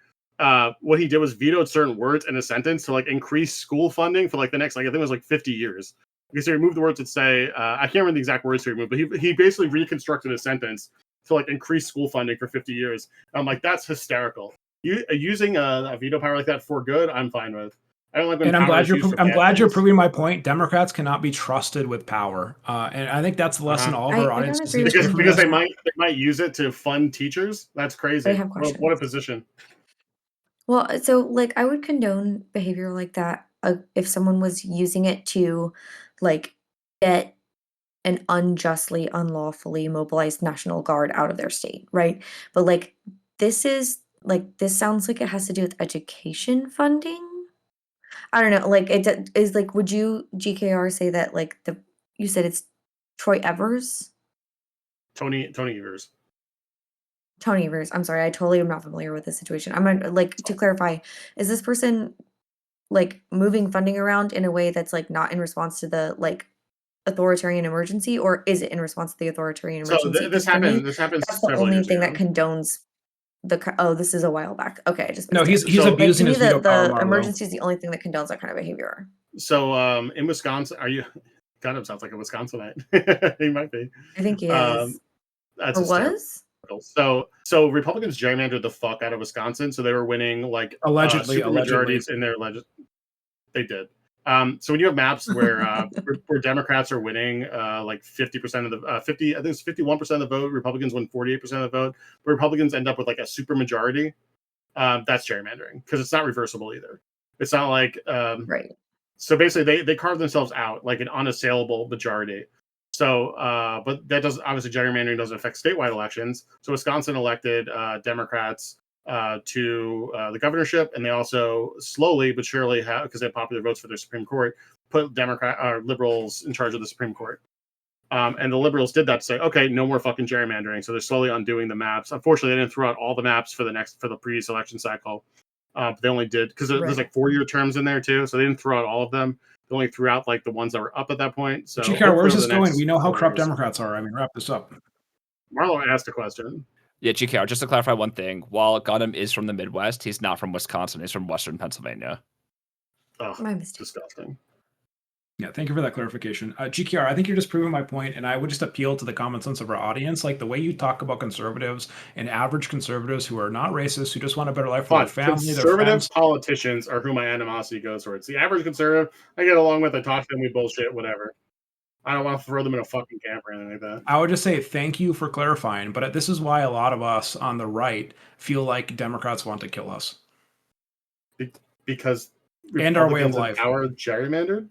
What he did was vetoed certain words in a sentence to increase school funding for the next I think it was 50 years. Because he removed the words that say I can't remember the exact words he removed, but he basically reconstructed a sentence to increase school funding for 50 years. And I'm that's hysterical. Using a veto power like that for good, I'm fine with. I don't like when I'm glad you're proving my point. Democrats cannot be trusted with power, and I think that's the lesson all of our audiences need to because they might use it to fund teachers. That's crazy. What a position. Well, so like I would condone behavior like that if someone was using it to like get an unjustly, unlawfully mobilized National Guard out of their state, right? But this sounds like it has to do with education funding. I don't know. Like is like would you GKR say that like the you said it's Troy Evers? Tony Evers. Tony Evers. I'm sorry, I totally am not familiar with this situation. I'm gonna like to clarify, is this person like moving funding around in a way that's like not in response to the like authoritarian emergency, or is it in response to the authoritarian So emergency? this 'Cause for me, happened. This happened that's the several only years thing that ago. condones oh, this is a while back. Okay, I just No, missed it. he's So- Like to abusing me, his veto power, the Marlow. emergency is the only thing that condones that kind of behavior. So in Wisconsin, are you? Kind of sounds like a Wisconsinite. He might be. I think he Um, is. That's Or hysterical. was? So Republicans gerrymandered the fuck out of Wisconsin, so they were winning like Allegedly. super majorities in their They did. So when you have maps where where Democrats are winning like 50% of the 50, I think it's 51% of the vote, Republicans win 48% of the vote, but Republicans end up with like a super majority. That's gerrymandering because it's not reversible either. It's not like Right. so basically they carve themselves out like an unassailable majority. So but that doesn't, obviously gerrymandering doesn't affect statewide elections. So Wisconsin elected Democrats to the governorship, and they also slowly but surely have, because they have popular votes for their Supreme Court, put liberals in charge of the Supreme Court. And the liberals did that to say, okay, no more fucking gerrymandering. So they're slowly undoing the maps. Unfortunately, they didn't throw out all the maps for the previous election cycle. But they only did because there's like 4-year terms in there too, so they didn't throw out all of them. They only threw out like the ones that were up at that point. So GKR, where's hopefully this over the next going? We know how 4 corrupt years- Democrats are. I mean, wrap this up. Marlow asked a question. Yeah, GKR, just to clarify one thing. While Gohndim is from the Midwest, he's not from Wisconsin. He's from Western Pennsylvania. Oh, My mistake. disgusting. Yeah, thank you for that clarification. GKR, I think you're just proving my point, and I would just appeal to the common sense of our audience. Like the way you talk about conservatives and average conservatives who are not racist, who just want a better life for their But family, their conservative friends. politicians are who my animosity goes towards. The average conservative, I get along with. I talk to them, we bullshit, whatever. I don't want to throw them in a fucking camp or anything like that. I would just say thank you for clarifying, but this is why a lot of us on the right feel like Democrats want to kill us. Because And our way of Republicans in life. power gerrymandered.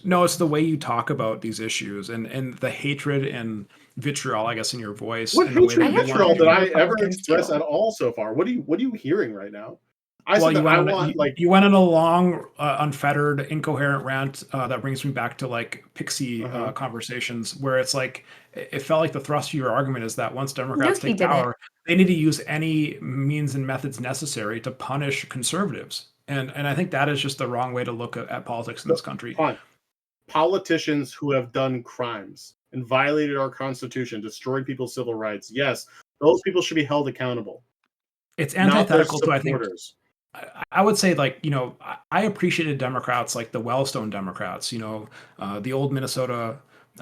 No, it's the way you talk about these issues and the hatred and vitriol, I guess, in your voice. What and the way hatred that and you want vitriol to- did I ever Republicans express too. at all so far? What are you hearing right now? I Well, said you that I went, on, want you, like you went on a long, unfettered, incoherent rant that brings me back to like pixie conversations where it's like it felt like the thrust of your argument is that once Democrats he take didn't. power, they need to use any means and methods necessary to punish conservatives. And I think that is just the wrong way to look at politics in this country. fine. Politicians who have done crimes and violated our Constitution, destroyed people's civil rights. Yes, those people should be held accountable. It's Not their antithetical to, I think, supporters. I would say, like, I appreciated Democrats like the Wellstone Democrats, the old Minnesota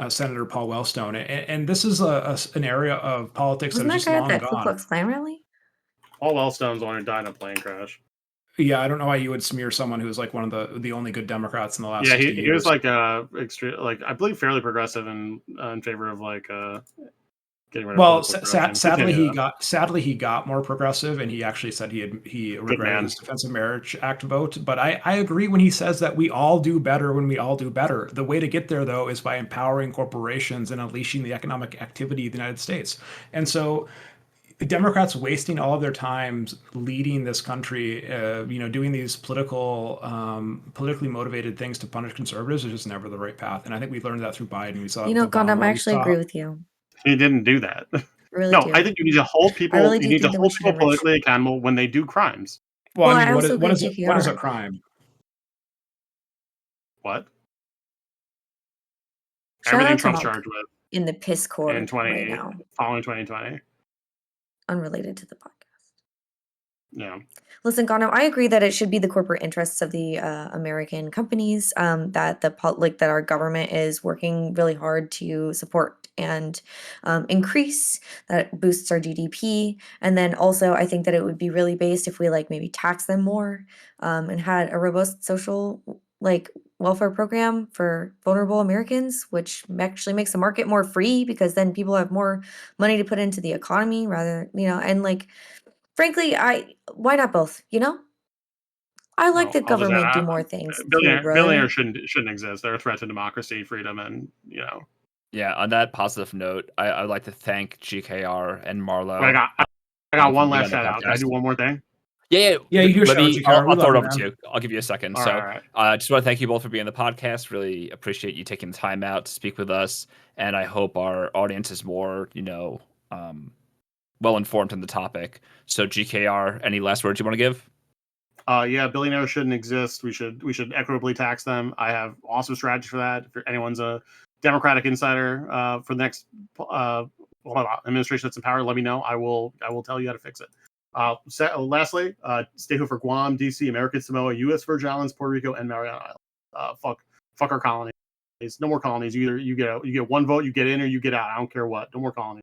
Senator Paul Wellstone. And this is an area of politics Wasn't that that is just guy at long that Ku gone. Klux Klan rally? Paul Wellstone's the one who died in a plane crash. Yeah, I don't know why you would smear someone who's like one of the only good Democrats in the last Yeah, 60 he years. was like extreme, like I believe fairly progressive and in favor of like getting rid of Well, political corruption. sadly he got more progressive, and he actually said he regretted man. his Defense of Marriage Act vote. But I agree when he says that we all do better when we all do better. The way to get there, though, is by empowering corporations and unleashing the economic activity of the United States. And so, Democrats wasting all of their time leading this country, doing these politically motivated things to punish conservatives is just never the right path. And I think we learned that through Biden. We saw it with Gohndim, Obama. I We actually saw- agree with you. He didn't do that. Really No, do. I think you need to hold people. really You do need to think that we hold should people enrich- politically accountable when they do crimes. Well, Well, I I mean, also what agree is with what is a GKR. crime? What? Shout Everything out to Trump's Mark charged with in the piss in court right now, following 2020. unrelated to the podcast. Yeah. Listen, Gono, I agree that it should be the corporate interests of the American companies that that our government is working really hard to support and increase. That boosts our GDP, and then also I think that it would be really based if we like maybe tax them more and had a robust social like welfare program for vulnerable Americans, which actually makes the market more free because then people have more money to put into the economy rather, and like Frankly, why not both? You know, I like Well, the I'll just add, government do more things too, billionaires brother. shouldn't exist. They're a threat to democracy, freedom, and Yeah, on that positive note, I'd like to thank GKR and But I Marlow got I got for one being last on the shout out. Can I podcast. do one more thing? Yeah, Yeah, you do a let shout out, me. GKR. We I'll love throw it you, over man. to you. I'll give you a second. All So, right. I just want to thank you both for being on the podcast. Really appreciate you taking the time out to speak with us, and I hope our audience is more, well informed on the topic. So, GKR, any last words you want to give? Yeah, billionaires shouldn't exist. We should equitably tax them. I have awesome strategy for that. If anyone's a Democratic insider for the next administration that's in power, let me know. I will tell you how to fix it. Lastly, stay home for Guam, DC, American Samoa, U.S. Virgin Islands, Puerto Rico, and Mariana Islands. Fuck our colonies. No more colonies. Either you get one vote, you get in, or you get out. I don't care what. No more colonies.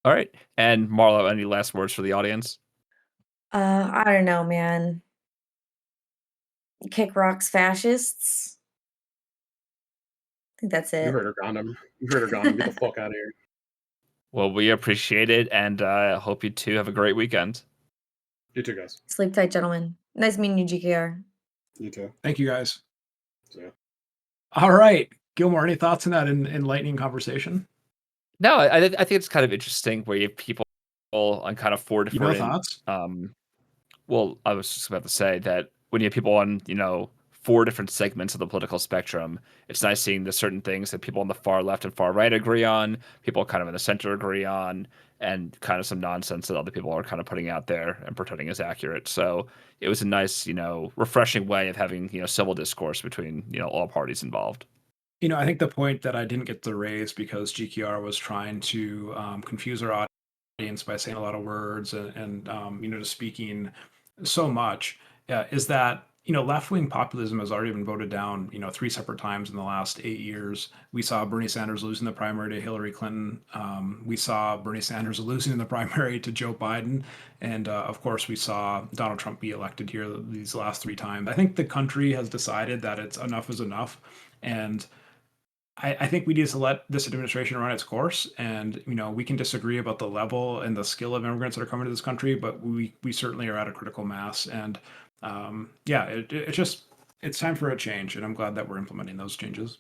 All right. And Marlo, any last words for the audience? I don't know, man. Kick rocks, fascists. I think that's You it. heard her, Gohndim. You heard her, Gohndim. Get the fuck out of here. Well, we appreciate it, and I hope you two have a great weekend. You too, guys. Sleep tight, gentlemen. Nice meeting you, GKR. You too. Thank you, guys. Yeah. All right, Gilmore, any thoughts on that enlightening conversation? No, I think it's kind of interesting where you have people on kind of four You know, different. thoughts? Well, I was just about to say that when you have people on, four different segments of the political spectrum, it's nice seeing the certain things that people on the far left and far right agree on, people kind of in the center agree on, and kind of some nonsense that other people are kind of putting out there and pretending is accurate. So it was a nice, refreshing way of having, civil discourse between, all parties involved. I think the point that I didn't get to raise because GKR was trying to confuse our audience by saying a lot of words and just speaking so much is that left-wing populism has already been voted down 3 separate times in the last 8 years. We saw Bernie Sanders losing the primary to Hillary Clinton. We saw Bernie Sanders losing the primary to Joe Biden, and of course we saw Donald Trump be elected here these last 3 times. I think the country has decided that it's enough is enough, and I think we need to let this administration run its course, and we can disagree about the level and the skill of immigrants that are coming to this country, but we certainly are at a critical mass, and it's time for a change, and I'm glad that we're implementing those changes.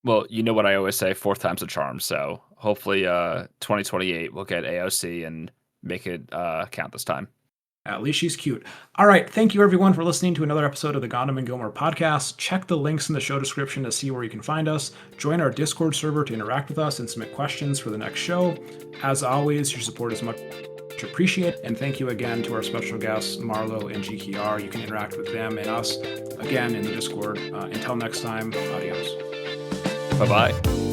Well, you know what I always say, fourth time's a charm. So hopefully 2028 we'll get AOC and make it count this time. At least she's cute. All right. Thank you, everyone, for listening to another episode of the Gohndim and Gilmore podcast. Check the links in the show description to see where you can find us. Join our Discord server to interact with us and submit questions for the next show. As always, your support is much appreciated. And thank you again to our special guests, Marlow and GKR. You can interact with them and us again in the Discord. Until next time, adios. Bye-bye.